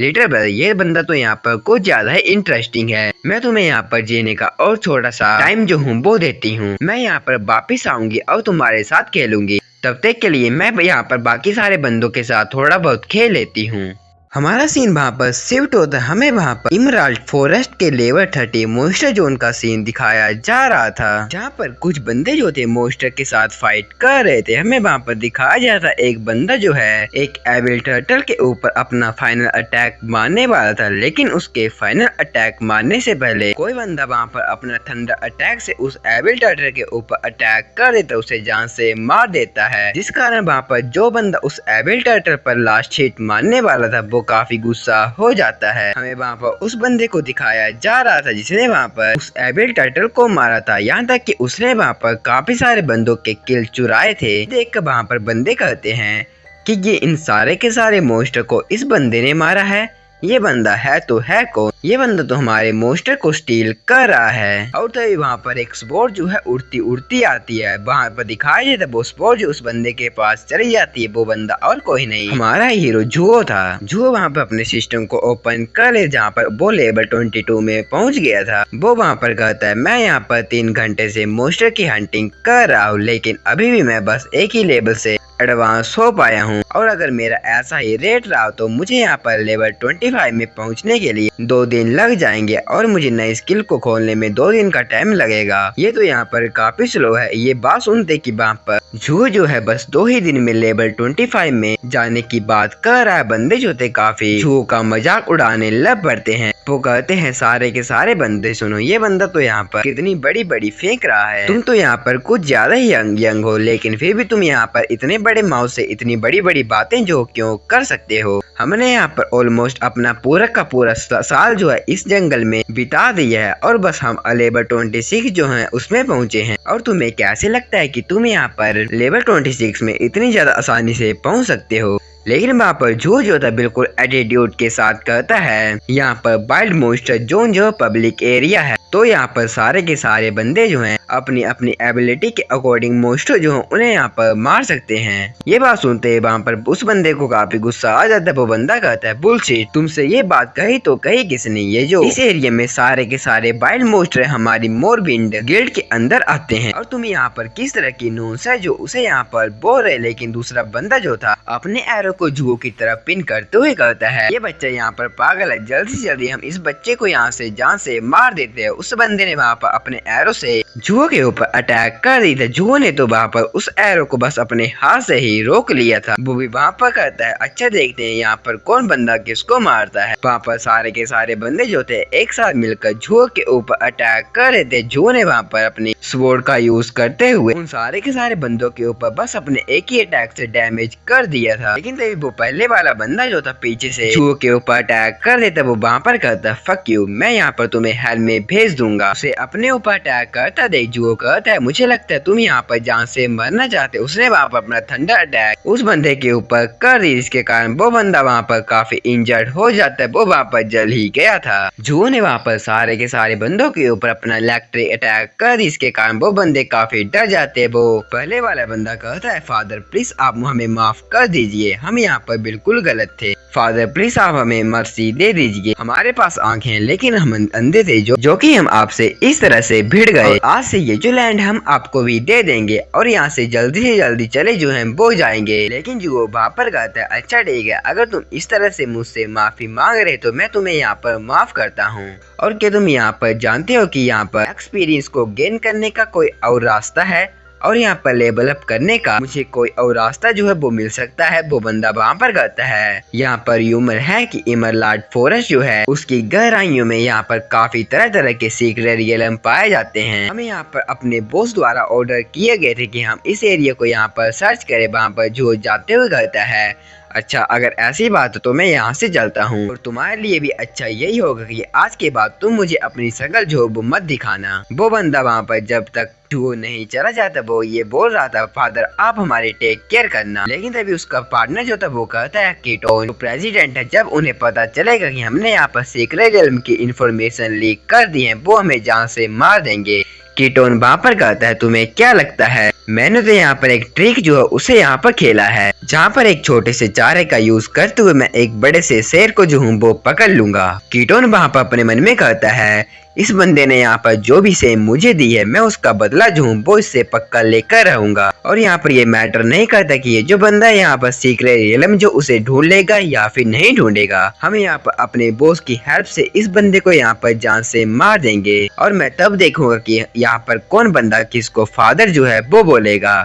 Speaker 1: लिटिल ब्रदर ये बंदा तो यहाँ पर कुछ ज्यादा ही इंटरेस्टिंग है। मैं तुम्हें यहाँ पर जीने का और थोड़ा सा टाइम जो हूँ वो देती हूँ। मैं यहाँ पर वापिस आऊंगी और तुम्हारे साथ खेलूंगी। तब तक के लिए मैं यहाँ पर बाकी सारे बंदों के साथ थोड़ा बहुत खेल लेती हूँ। हमारा सीन वहाँ पर शिफ्ट होता है। हमें वहाँ पर इमराल्ड फॉरेस्ट के लेवल 30 मॉन्स्टर जोन का सीन दिखाया जा रहा था जहाँ पर कुछ बंदे जो थे मॉन्स्टर के साथ फाइट कर रहे थे। हमें वहाँ पर दिखाया जा रहा था एक बंदा जो है एक एविल टर्टल के ऊपर अपना फाइनल अटैक मारने वाला था, लेकिन उसके फाइनल अटैक मारने से पहले कोई बंदा वहाँ पर अपना थंडर अटैक से उस एविल टर्टल के ऊपर अटैक कर देता, उसे जान से मार देता है, जिस कारण वहाँ पर जो बंदा उस एविल टर्टल पर लास्ट हिट मारने वाला था वो काफी गुस्सा हो जाता है। हमें वहाँ पर उस बंदे को दिखाया जा रहा था जिसने वहाँ पर उस एविल टर्टल को मारा था, यहाँ तक कि उसने वहाँ पर काफी सारे बंदों के किल चुराए थे। देखकर वहाँ पर बंदे कहते हैं कि ये इन सारे के सारे मॉन्स्टर को इस बंदे ने मारा है। ये बंदा है तो है कौन? ये बंदा तो हमारे मॉन्स्टर को स्टील कर रहा है। और तभी वहाँ पर एक स्पोर्ट जो है उड़ती उड़ती आती है। वहाँ पर दिखाई देता है वो स्पोर्ट जो उस बंदे के पास चली जाती है वो बंदा और कोई नहीं हमारा हीरो जुओ था। जुओ वहाँ पर अपने सिस्टम को ओपन कर ले जहाँ पर वो लेवल 22 में पहुँच गया था। वो वहाँ पर कहता है मैं यहाँ पर 3 घंटे से मॉन्स्टर की हंटिंग कर रहा हूँ, लेकिन अभी भी मैं बस एक ही लेवल से एडवांस हो पाया हूँ और अगर मेरा ऐसा ही रेट रहा तो मुझे यहाँ पर लेवल 25 में पहुँचने के लिए 2 दिन लग जाएंगे और मुझे नई स्किल को खोलने में 2 दिन का टाइम लगेगा। ये तो यहाँ पर काफी स्लो है। ये बात सुनते कि वहाँ पर जो है बस 2 ही दिन में लेवल 25 में जाने की बात कर रहा है। बंदे जो थे काफी जुओ का मजाक उड़ाने लग पड़ते हैं। वो कहते हैं सारे के सारे बंदे सुनो, ये बंदा तो यहाँ पर कितनी बड़ी बड़ी फेंक रहा है। तुम तो यहाँ पर कुछ ज्यादा ही यंग हो, लेकिन फिर भी तुम यहाँ पर इतने बड़े माउस से इतनी बड़ी बड़ी बातें जो क्यों कर सकते हो? हमने यहाँ पर ऑलमोस्ट अपना पूरा का पूरा साल जो है इस जंगल में बिता दिया है और बस हम लेवल 26 जो है उसमें पहुँचे हैं। और तुम्हें कैसे लगता है कि तुम यहाँ पर लेवल 26 में इतनी ज्यादा आसानी से पहुँच सकते हो? लेकिन वहाँ पर जो था बिल्कुल एटीट्यूड के साथ कहता है यहाँ पर वाइल्ड मॉन्स्टर जोन जो पब्लिक एरिया है, तो यहाँ पर सारे के सारे बंदे जो हैं अपनी अपनी एबिलिटी के अकॉर्डिंग मॉन्स्टर जो उन्हें यहाँ पर मार सकते हैं। ये बात सुनते हैं वहाँ पर उस बंदे को काफी गुस्सा आ जाता है। वो बंदा कहता है बुलशिट, तुमसे ये बात कही तो कही किसने? ये जो इस एरिया में सारे के सारे वाइल्ड मॉन्स्टर हमारी मोरविंड गिल्ड के अंदर आते हैं और तुम यहाँ पर किस तरह की नूंस है जो उसे यहाँ पर बोल रहे। लेकिन दूसरा बंदा जो था अपने एरो को जुओ की तरफ पिन करते हुए कहता है ये बच्चा यहाँ पर पागल है, जल्दी से जल्दी हम इस बच्चे को यहाँ से जान से मार देते हैं। उस बंदे ने वहाँ पर अपने एरो से जुओ के ऊपर अटैक कर दी था। जुओ ने तो वहाँ पर उस एरो को बस अपने हाथ से ही रोक लिया था। वो भी वहाँ पर कहता है अच्छा देखते हैं यहाँ पर कौन बंदा किसको मारता है। वहाँ पर सारे के सारे बंदे जो थे एक साथ मिलकर जुओ के ऊपर अटैक कर रहे थे। जुओ ने वहाँ पर अपनी स्वॉर्ड का यूज करते हुए उन सारे के सारे बंदों के ऊपर बस अपने एक ही अटैक से डैमेज कर दिया था। लेकिन तभी वो पहले वाला बंदा जो था पीछे से जुओ के ऊपर अटैक कर देता। वो वहाँ पर कहता फक यू, मैं यहाँ पर तुम्हें हेल में भेज दूंगा। उसे अपने ऊपर अटैक करता यह देख जुओ कहता है मुझे लगता है तुम यहाँ पर जान से मरना चाहते। उसने वहाँ पर अपना थंडर अटैक उस बंदे के ऊपर कर दी, जिसके कारण वो बंदा वहाँ पर काफी इंजर्ड हो जाता है। वो वहाँ पर जल ही गया था। जुओ ने वहाँ पर सारे के सारे बंदों के ऊपर अपना इलेक्ट्रिक अटैक कर दी, इसके कारण वो बंदे काफी डर जाते हैं। वो पहले वाला बंदा कहता है फादर प्लीज आप हमें माफ कर दीजिए, हम यहाँ पर बिल्कुल गलत थे। फादर प्लीज आप हमें मर्सी दे दीजिए, हमारे पास आंखें हैं लेकिन हम अंधे थे जो कि हम आपसे इस तरह से भिड़ गए। आज से ये जो लैंड हम आपको भी दे देंगे और यहाँ से जल्दी चले जो हम वो जाएंगे। लेकिन जो वहाँ पर कहता है अच्छा ठीक है, अगर तुम इस तरह से मुझसे माफी मांग रहे तो मैं तुम्हें यहाँ पर माफ करता हूँ। और क्या तुम यहाँ पर जानते हो कि यहाँ पर एक्सपीरियंस को गेन करने का कोई और रास्ता है और यहाँ पर लेवल अप करने का मुझे कोई और रास्ता जो है वो मिल सकता है। वो बंदा वहाँ पर कहता है यहाँ पर यूमर है कि इमरलॉर्ड फॉरेस्ट जो है उसकी गहराइयों में यहाँ पर काफी तरह तरह के सीक्रेट रियलम पाए जाते हैं। हमें यहाँ पर अपने बॉस द्वारा ऑर्डर किए गए थे कि हम इस एरिया को यहाँ पर सर्च करें। वहाँ पर जो जाते हुए कहता है अच्छा अगर ऐसी बात हो तो मैं यहाँ से चलता हूँ और तुम्हारे लिए भी अच्छा यही होगा कि आज के बाद तुम मुझे अपनी शक्ल जो वो मत दिखाना। वो बंदा वहाँ पर जब तक वो नहीं चला जाता वो ये बोल रहा था फादर आप हमारी टेक केयर करना। लेकिन तभी उसका पार्टनर जो था वो कहता है कीटोन प्रेसिडेंट है, जब उन्हें पता चलेगा कि हमने यहाँ पर सीक्रेट रियलम की इंफॉर्मेशन लीक कर दी है वो हमें जान से मार देंगे। कीटोन वहाँ पर कहता है तुम्हें क्या लगता है, मैंने तो यहाँ पर एक ट्रिक जो है उसे यहाँ पर खेला है जहाँ पर एक छोटे से चारे का यूज करते हुए मैं एक बड़े से शेर को जो हूँ वो पकड़ लूंगा। कीटोन वहाँ पर अपने मन में कहता है इस बंदे ने यहाँ पर जो भी सेम मुझे दी है मैं उसका बदला जो हूँ वो इससे पक्का लेकर रहूंगा। और यहाँ पर ये मैटर नहीं करता कि ये जो बंदा है यहाँ पर सीक्रेट रियलम जो उसे ढूंढ लेगा या फिर नहीं ढूंढेगा। हम यहाँ पर अपने बॉस की हेल्प से इस बंदे को यहाँ पर जान से मार देंगे और मैं तब देखूंगा कि यहाँ पर कौन बंदा किसको फादर जो है वो बोलेगा।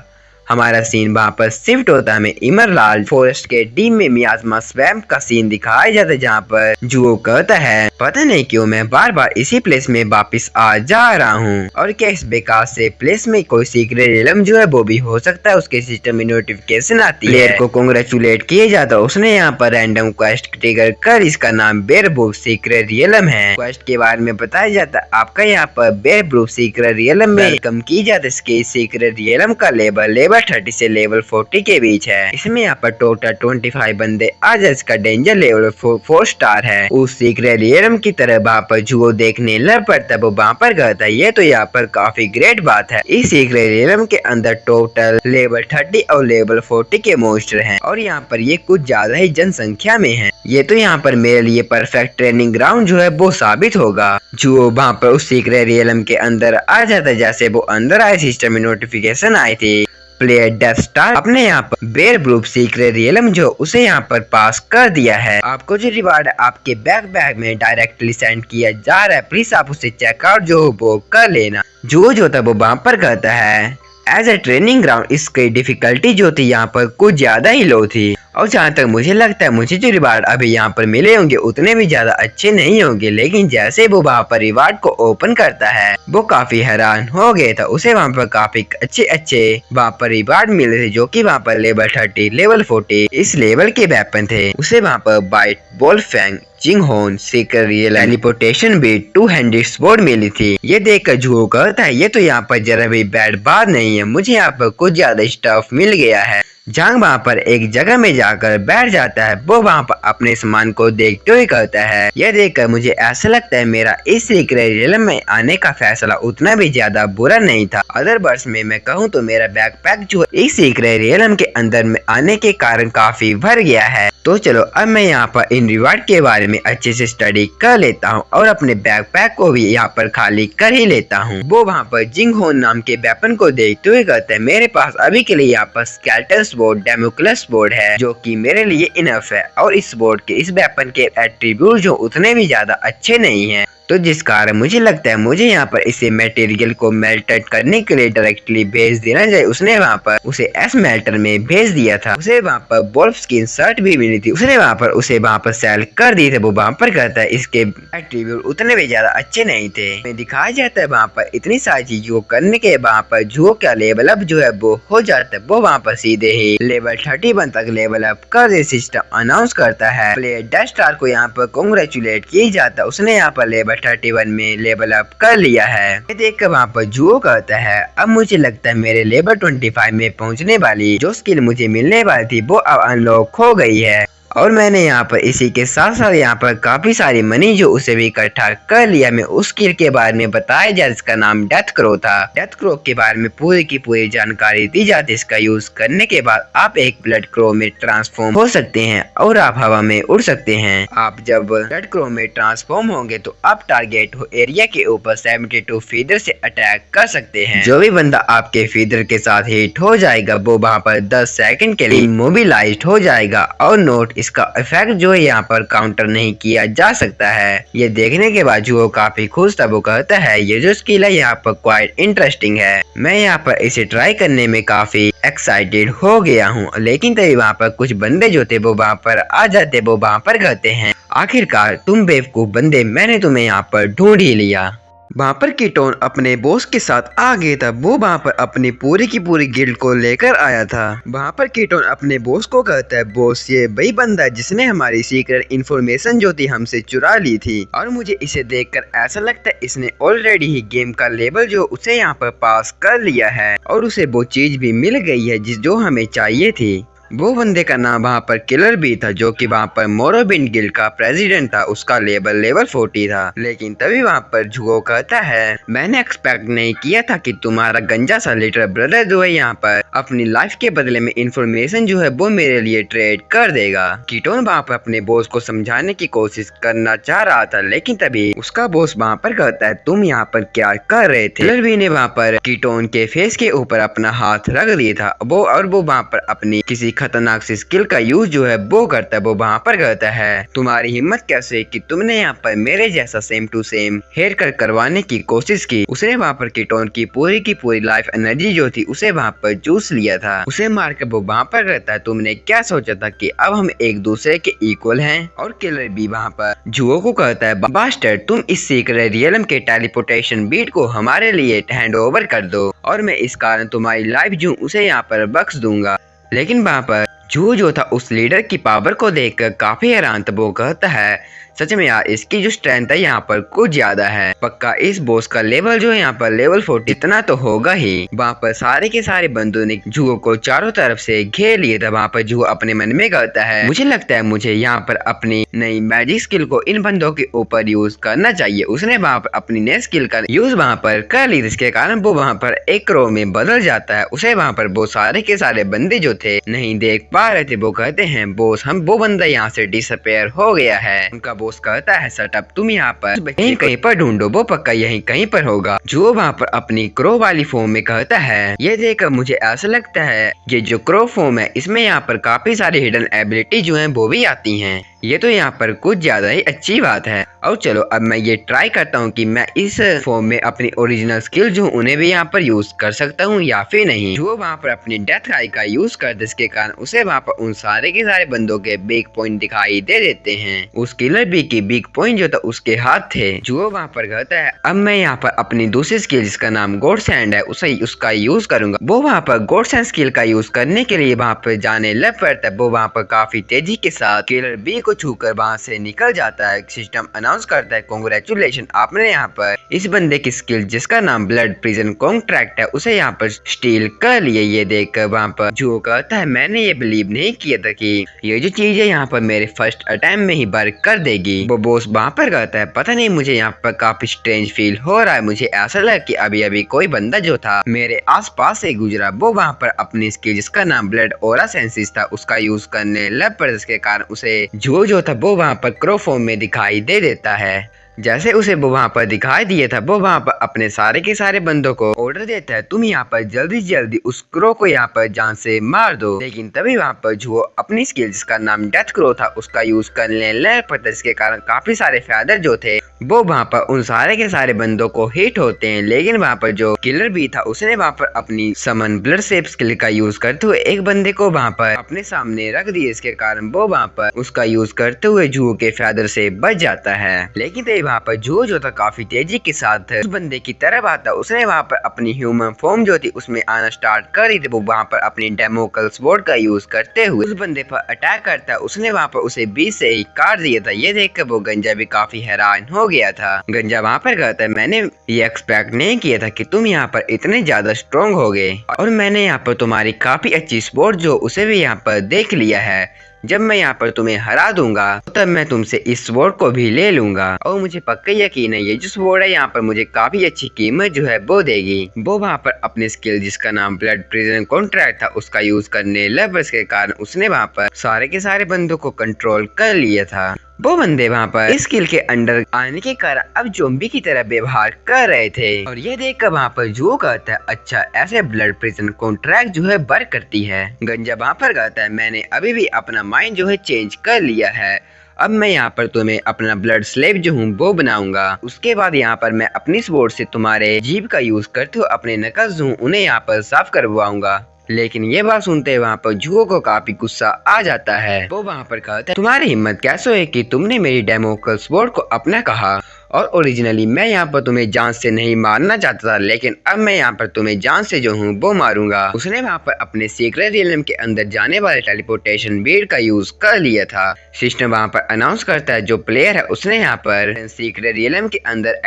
Speaker 1: हमारा सीन वहाँ पर शिफ्ट होता है, हमें इमरलॉर्ड फॉरेस्ट के डीप में मियाज़मा स्वैम्प का सीन दिखाया जाता है जहाँ पर जुओ कहता है पता नहीं क्यों मैं बार बार इसी प्लेस में वापस आ जा रहा हूँ और क्या इस बेकार से प्लेस में कोई सीक्रेट रियलम जो है वो भी हो सकता है। उसके सिस्टम में नोटिफिकेशन आती है, प्लेयर को कांग्रेचुलेट किया जाता है, उसने यहाँ पर रैंडम क्वेस्ट ट्रिगर कर इसका नाम बेयरब्रूक सीक्रेट रियलम है। क्वेस्ट के बारे में बताया जाता है आपका यहाँ पर बेयरब्रूक सीक्रेट रियलम में वेलकम की जाती है। इसके सीक्रेट रियलम का लेवल 30 से लेवल 40 के बीच है। इसमें यहाँ पर टोटल 25 बंदे आज इसका डेंजर लेवल 4 स्टार है। उस सीक्रेट रियलम की तरह वहाँ पर जुओ देखने लग पड़ता है। वो वहाँ पर कहता है ये तो यहाँ पर काफी ग्रेट बात है, इस सीक्रेट रियलम के अंदर टोटल लेवल 30 और लेवल 40 के मोस्टर हैं और यहाँ पर ये कुछ ज्यादा ही जनसंख्या में है। ये तो यहाँ पर मेरे लिए परफेक्ट ट्रेनिंग ग्राउंड जो है वो साबित होगा। जुओ वहाँ पर उस सीक्रेट रियलम के अंदर आ जाता है। जैसे वो अंदर आए सिस्टम में नोटिफिकेशन आई थी प्लेयर डेथ स्टार अपने यहाँ पर बेयरब्रूक सीक्रेट रियलम जो उसे यहाँ पर पास कर दिया है। आपको जो रिवार्ड आपके बैग में डायरेक्टली सेंड किया जा रहा है प्लीज आप उसे चेकआउट जो वो कर लेना। जो था वो वहाँ पर कहता है एज ए ट्रेनिंग ग्राउंड इसकी डिफिकल्टी जो थी यहाँ पर कुछ ज्यादा ही लो थी और जहाँ तक मुझे लगता है मुझे जो रिवार्ड अभी यहाँ पर मिले होंगे उतने भी ज्यादा अच्छे नहीं होंगे। लेकिन जैसे वो वहाँ पर रिवार्ड को ओपन करता है वो काफी हैरान हो गया था। उसे वहाँ पर काफी अच्छे वहाँ पर रिवार्ड मिले थे जो कि वहाँ पर लेवल 30 लेवल 40 इस लेवल के वेपन थे। उसे वहाँ पर बाइट वोल्फैंग जिंगहोन सीक्रेट रियल टेलीपोर्टेशन भी 2 हैंडेड स्वॉर्ड मिली थी। ये देखकर जुओ कहता है ये तो यहाँ पर जरा भी बैड बात नहीं है, मुझे यहाँ पर कुछ ज्यादा स्टफ मिल गया है। जांग वहाँ पर एक जगह में जाकर बैठ जाता है। वो वहाँ पर अपने सामान को देखते हुए कहता है यह देखकर मुझे ऐसा लगता है मेरा इस सीक्रेट रियलम में आने का फैसला उतना भी ज्यादा बुरा नहीं था। अदर वर्ड्स में मैं कहूँ तो मेरा बैकपैक जो इस सीक्रेट रियलम के अंदर में आने के कारण काफी भर गया है। तो चलो अब मैं यहाँ पर इन रिवार्ड के बारे में अच्छे से स्टडी कर लेता हूँ और अपने बैकपैक को भी यहाँ पर खाली कर ही लेता हूँ। वो वहाँ पर जिंगहोन नाम के वेपन को देखते हुए कहते हैं मेरे पास अभी के लिए यहाँ पर स्केलेटन स्वॉर्ड डेमोक्लस स्वॉर्ड है जो कि मेरे लिए इनफ है और इस स्वॉर्ड के इस वेपन के एट्रीब्यूट जो उतने भी ज्यादा अच्छे नहीं है। तो जिस कारण मुझे लगता है मुझे यहाँ पर इसे मटेरियल को मेल्टेड करने के लिए डायरेक्टली भेज देना चाहिए। उसने वहाँ पर उसे एस मेल्टर में भेज दिया था। उसे वहाँ पर वोल्फ स्किन शर्ट भी मिली थी, उसने वहाँ पर उसे वहाँ पर सेल कर दी थे। वो वहाँ पर कहता है इसके एट्रीब्यूट उतने भी ज्यादा अच्छे नहीं थे। दिखाया जाता है वहाँ पर इतनी सारी चीजों करने के वहाँ पर जुओ का लेवल अप जो है वो हो जाता है। वो वहाँ पर सीधे ही लेवल 31 तक लेवल अप कर दे सिस्टम अनाउंस करता है। प्लेयर डेथ स्टार को यहाँ पर कांग्रेचुलेट किया जाता है, उसने यहाँ पर लेवल 31 में लेवल अप कर लिया है। ये देखकर वहाँ पर जुओ कहता है अब मुझे लगता है मेरे लेवल 25 में पहुँचने वाली जो स्किल मुझे मिलने वाली थी वो अब अनलॉक हो गई है। और मैंने यहाँ पर इसी के साथ साथ यहाँ पर काफी सारी मनी जो उसे भी इकट्ठा कर लिया। मैं उस स्किल के बारे में बताया जाए जिसका नाम डेथ क्रो था। डेथ क्रो के बारे में पूरी की पूरी जानकारी दी जाती है। इसका यूज करने के बाद आप एक ब्लड क्रो में ट्रांसफॉर्म हो सकते हैं और आप हवा में उड़ सकते हैं। आप जब ब्लड क्रो में ट्रांसफॉर्म होंगे तो आप टारगेट एरिया के ऊपर 72 फीदर से अटैक कर सकते हैं। जो भी बंदा आपके फीदर के साथ हिट हो जाएगा वो वहाँ पर 10 सेकंड के लिए इमोबिलाइज्ड हो जाएगा और नोट इसका इफेक्ट जो है यहाँ पर काउंटर नहीं किया जा सकता है। ये देखने के बाद जो काफी खुश था, वो कहता है ये जो स्किल है यहाँ पर क्वाइट इंटरेस्टिंग है। मैं यहाँ पर इसे ट्राई करने में काफी एक्साइटेड हो गया हूँ। लेकिन तभी वहाँ पर कुछ बंदे जो थे वो वहाँ पर आ जाते, वो वहाँ पर कहते हैं आखिरकार तुम बेवकूफ बंदे, मैंने तुम्हें यहाँ पर ढूंढ ही लिया। वहाँ पर कीटोन अपने बॉस के साथ आ गया था। वो वहाँ पर अपनी पूरी की पूरी गिल्ड को लेकर आया था। वहाँ पर कीटोन अपने बॉस को कहता है बॉस ये वही बंदा है जिसने हमारी सीक्रेट इन्फॉर्मेशन जो थी हमसे चुरा ली थी और मुझे इसे देखकर ऐसा लगता है इसने ऑलरेडी ही गेम का लेवल जो उसे यहाँ पर पास कर लिया है और उसे वो चीज भी मिल गई है जो हमें चाहिए थी। वो बंदे का नाम वहाँ पर किलर भी था जो कि वहाँ पर मोरोबिन गिल्ड का प्रेसिडेंट था। उसका लेवल 40 था। लेकिन तभी वहाँ पर जुओ कहता है मैंने एक्सपेक्ट नहीं किया था कि तुम्हारा गंजा सा लिटिल ब्रदर जो है यहाँ पर अपनी लाइफ के बदले में इंफॉर्मेशन जो है वो मेरे लिए ट्रेड कर देगा। कीटोन वहाँ पर अपने बॉस को समझाने की कोशिश करना चाह रहा था लेकिन तभी उसका बॉस वहाँ पर कहता है तुम यहाँ पर क्या कर रहे थे। किलर भी ने वहाँ पर कीटोन के फेस के ऊपर अपना हाथ रख दिया था वो वहाँ पर अपनी किसी खतरनाक सी स्किल का यूज जो है वो करता है। वो वहाँ पर कहता है तुम्हारी हिम्मत कैसे कि तुमने यहाँ पर मेरे जैसा same to same haircut करवाने की कोशिश की। उसने वहाँ पर कीटोन की पूरी लाइफ एनर्जी जो थी उसे वहाँ पर चूस लिया था। उसे मार कर वो वहाँ पर कहता है तुमने क्या सोचा था कि अब हम एक दूसरे के इक्वल हैं। और किलर भी वहाँ पर जुओ को कहता है बास्टर्ड तुम इस सीक्रेट रियलम के टेलीपोर्टेशन बीट को हमारे लिए हैंड ओवर कर दो और मैं इस कारण तुम्हारी लाइफ जो उसे यहाँ पर बख्श दूंगा। लेकिन वहाँ पर जो था उस लीडर की पावर को देखकर काफी हैरान था। वो कहता है सच में यार इसकी जो स्ट्रेंथ है यहाँ पर कुछ ज्यादा है। पक्का इस बॉस का लेवल जो है यहाँ पर लेवल 40 इतना तो होगा ही। वहाँ पर सारे के सारे बंदों ने जुओ को चारों तरफ से घेर लिए था। वहाँ पर जुओ अपने मन में कहता है मुझे लगता है मुझे यहाँ पर अपनी नई मैजिक स्किल को इन बंदों के ऊपर यूज करना चाहिए। उसने वहाँ पर अपनी नई स्किल का यूज वहाँ पर कर ली जिसके कारण वो वहाँ पर एक क्रो में बदल जाता है। उसे वहाँ पर वो सारे के सारे बंदे जो थे नहीं देख पा रहे थे। वो कहते हैं बॉस हम वो बंदा यहाँ से डिसअपेयर हो गया है। उनका बॉस कहता है सटअप तुम यहाँ पर कहीं पर ढूंढो वो पक्का यहीं कहीं पर होगा। जो वहाँ पर अपनी क्रो वाली फॉर्म में कहता है ये देखकर मुझे ऐसा लगता है ये जो क्रो फॉर्म है इसमें यहाँ पर काफी सारी हिडन एबिलिटी जो है वो भी आती हैं। ये तो यहाँ पर कुछ ज्यादा ही अच्छी बात है। और चलो अब मैं ये ट्राई करता हूँ कि मैं इस फॉर्म में अपनी ओरिजिनल स्किल जो उन्हें भी यहाँ पर यूज कर सकता हूँ या फिर नहीं। जो वहाँ पर अपनी डेथ आई का यूज कर जिसके कारण उसे वहाँ पर उन सारे के सारे बंदों के बिग पॉइंट दिखाई दे देते हैं। उस किलर बी की बिग पॉइंट जो था उसके हाथ थे। जो वहाँ पर कहता है अब मैं यहाँ पर अपनी दूसरी स्किल जिसका नाम गॉड्स हैंड है उसका यूज करूंगा। वो वहाँ पर गॉड्स हैंड स्किल का यूज करने के लिए वहाँ पर जाने लग पड़ता है। वो वहाँ पर काफी तेजी के साथ किलर बी को छूकर वहाँ से निकल जाता है। सिस्टम अनाउंस करता है कांग्रेचुलेशन आपने यहाँ पर इस बंदे की स्किल जिसका नाम ब्लड प्रिजन कॉन्ट्रैक्ट है उसे यहाँ पर स्टील कर लिए। ये देखकर वहाँ पर जो कहता है मैंने ये बिलीव नहीं किया था कि ये जो चीज है यहाँ पर मेरे फर्स्ट अटेम्प्ट में ही वर्क कर देगी। वो बॉस वहाँ पर कहता है पता नहीं मुझे यहाँ पर काफी स्ट्रेंज फील हो रहा है। मुझे ऐसा लगा कि अभी कोई बंदा जो था मेरे आसपास से गुजरा। वो वहाँ पर अपनी स्किल जिसका नाम ब्लड ओरा सेंसिस था उसका यूज करने लग पड़ा जिसके कारण उसे जो था वो वहाँ पर क्रो फॉर्म में दिखाई दे देता है। जैसे उसे वो वहाँ पर दिखाई दिया था वो वहाँ पर अपने सारे के सारे बंदों को ऑर्डर देता है तुम यहाँ पर जल्दी जल्दी उस क्रो को यहाँ पर जान से मार दो। लेकिन तभी वहाँ पर जो अपनी स्किल जिसका नाम डेथ क्रो था उसका यूज करने लग पड़ता जिसके कारण काफी सारे फैदर जो थे वो वहाँ पर उन सारे के सारे बंदों को हिट होते हैं। लेकिन वहाँ पर जो किलर भी था उसने वहाँ पर अपनी समन ब्लड शेप स्किल का यूज करते हुए एक बंदे को वहाँ पर अपने सामने रख दिया। इसके कारण वो वहाँ पर उसका यूज करते हुए जुओ के फैदर से बच जाता है। लेकिन वहाँ पर जो था काफी तेजी के साथ उस बंदे की तरफ आता। उसने वहाँ पर अपनी ह्यूमन फॉर्म जो थी उसमें आना स्टार्ट कर दी थी। वो वहाँ पर अपनी डेमोकल स्वॉर्ड का यूज करते हुए उस बंदे पर अटैक करता है। उसने वहाँ पर उसे बीच से ही काट दिया था। ये देखकर वो गंजा भी काफी हैरान हो गया था। गंजा वहाँ पर कहता है मैंने ये एक्सपेक्ट नहीं किया था कि तुम यहाँ पर इतने ज्यादा स्ट्रॉन्ग होगे, और मैंने यहाँ पर तुम्हारी काफी अच्छी स्पोर्ट जो उसे भी यहाँ पर देख लिया है। जब मैं यहाँ पर तुम्हें हरा दूंगा तब मैं तुमसे इस स्वॉर्ड को भी ले लूंगा, और मुझे पक्का यकीन है ये जो स्वॉर्ड है यहाँ पर मुझे काफी अच्छी कीमत जो है वो देगी। वो वहाँ पर अपने स्किल जिसका नाम ब्लड प्रिजन कॉन्ट्रैक्ट था उसका यूज करने लगा। इसके कारण उसने वहाँ पर सारे के सारे बंदों को कंट्रोल कर लिया था। वो बंदे वहाँ पर स्किल के अंडर आने के कारण अब ज़ॉम्बी की तरह व्यवहार कर रहे थे, और ये देखकर वहाँ पर जो कहता है अच्छा ऐसे ब्लड प्रिजन कॉन्ट्रैक्ट जो है वर्क करती है। गंजा वहाँ पर कहता है मैंने अभी भी अपना माइंड जो है चेंज कर लिया है। अब मैं यहाँ पर तुम्हें अपना ब्लड स्लेव जो हूँ वो बनाऊंगा। उसके बाद यहाँ पर मैं अपनी स्वॉर्ड से तुम्हारे जीभ का यूज करते हुए अपने नकज जो हूँ उन्हें यहाँ पर साफ करवाऊंगा। लेकिन ये बात सुनते वहाँ पर जुओ को काफी गुस्सा आ जाता है। वो वहाँ पर कहता है तुम्हारी हिम्मत कैसे है कि तुमने मेरी डेमोकल स्वॉर्ड को अपना कहा, और ओरिजिनली मैं यहाँ पर तुम्हें जान से नहीं मारना चाहता था, लेकिन अब मैं यहाँ पर तुम्हें जान से जो हूँ वो मारूंगा। उसने वहाँ पर अपने सीक्रेट रियलम के अंदर जाने वाले टेलीपोर्टेशन बीड का यूज कर लिया था। सिस्टम वहाँ पर अनाउंस करता है जो प्लेयर है उसने यहाँ पर सीक्रेट रियलम के अंदर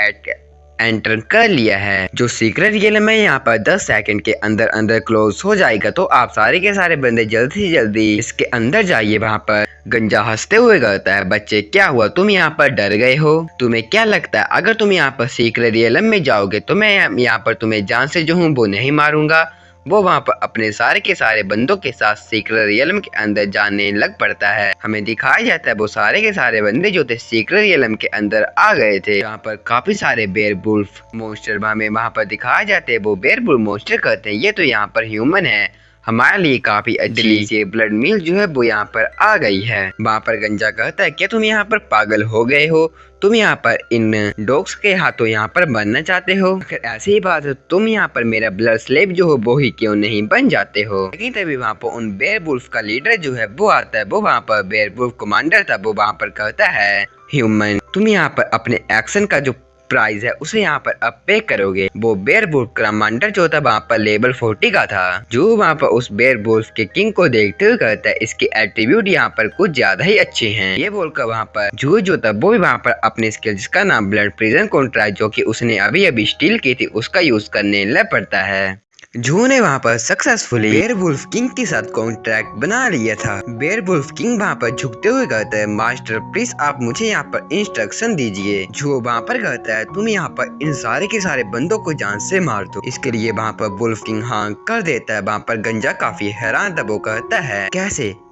Speaker 1: एंटर कर लिया है। जो सीक्रेट रियलम है यहाँ पर 10 सेकंड के अंदर अंदर क्लोज हो जाएगा, तो आप सारे के सारे बंदे जल्दी से जल्दी इसके अंदर जाइए। वहाँ पर गंजा हंसते हुए कहता है बच्चे क्या हुआ, तुम यहाँ पर डर गए हो? तुम्हें क्या लगता है अगर तुम यहाँ पर सीक्रेट रियलम में जाओगे तो मैं यहाँ पर तुम्हें जान से जो हूँ वो नहीं मारूंगा। वो वहाँ पर अपने सारे के सारे बंदों के साथ सीक्रेट रियलम के अंदर जाने लग पड़ता है। हमें दिखाया जाता है वो सारे के सारे बंदे जो थे सीक्रेट रियलम के अंदर आ गए थे। यहाँ पर काफी सारे बेयरवुल्फ मॉन्स्टर हमें वहाँ पर दिखाए जाते हैं। वो बेयरवुल्फ मॉन्स्टर कहते हैं ये तो यहाँ पर ह्यूमन है, हमारे लिए काफी अच्छी से ब्लड मील जो है वो यहाँ पर आ गई है। वहाँ पर गंजा कहता है क्या तुम यहाँ पर पागल हो गए हो? तुम यहाँ पर इन डॉग्स के हाथों यहाँ पर बनना चाहते हो? अगर ऐसी ही बात है तुम यहाँ पर मेरा ब्लड स्लेव जो हो वो ही क्यों नहीं बन जाते हो? लेकिन तभी वहाँ पर उन बेयरवुल्फ का लीडर जो है वो आता है। वो वहाँ पर बेयरवुल्फ कमांडर था। वो वहाँ पर कहता है ह्यूमन तुम यहाँ पर अपने एक्शन का जो प्राइस है उसे यहाँ पर अब पे करोगे। वो बेयरवुल्फ कमांडर जो था वहाँ पर लेवल 40 का था। जो वहाँ पर उस बेयरवुल्फ के किंग को देखते हुए कहता है इसके एट्रीब्यूट यहाँ पर कुछ ज्यादा ही अच्छे हैं। ये बोलकर वहाँ पर जो था वो भी वहाँ पर अपने स्किल जिसका नाम ब्लड प्रिजन कॉन्ट्रैक्ट जो कि उसने अभी अभी स्टील की थी उसका यूज करने लग पड़ता है। जू ने वहाँ पर सक्सेसफुली बेयरवुल्फ किंग के साथ कॉन्ट्रैक्ट बना लिया था। बेयरवुल्फ किंग वहाँ पर झुकते हुए कहता है मास्टर प्लीज आप मुझे यहाँ पर इंस्ट्रक्शन दीजिए। जो वहाँ पर कहता है तुम यहाँ पर इन सारे के सारे बंदों को जान से मार दो। इसके लिए वहाँ पर वुल्फ किंग हाँ कर देता है। वहाँ पर गंजा काफी हैरान था। वो कहता है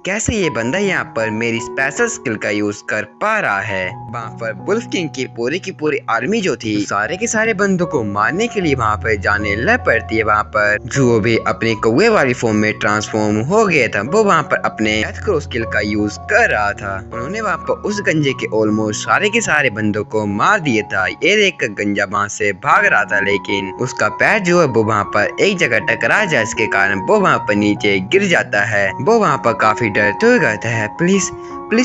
Speaker 1: कैसे ये बंदा यहाँ पर मेरी स्पेशल स्किल का यूज कर पा रहा है। वहाँ पर वुल्फ किंग की पूरी आर्मी जो थी सारे के सारे बंदों को मारने के लिए वहाँ पर जाने लग पड़ती है। वहाँ पर जो भी अपने कौवे वाली फॉर्म में ट्रांसफॉर्म हो गया था वो वहाँ पर अपने डेथ क्रॉस स्किल का यूज कर रहा था। उन्होंने वहाँ पर उस गंजे के ऑलमोस्ट सारे के सारे बंदों को मार दिया था। ये देखकर गंजा वहाँ से भाग रहा था, लेकिन उसका पैर जो है वो वहाँ पर एक जगह टकरा जाए इसके कारण वो वहाँ पर नीचे गिर जाता है। वो वहाँ पर काफी डरते हुए कहता है प्लीज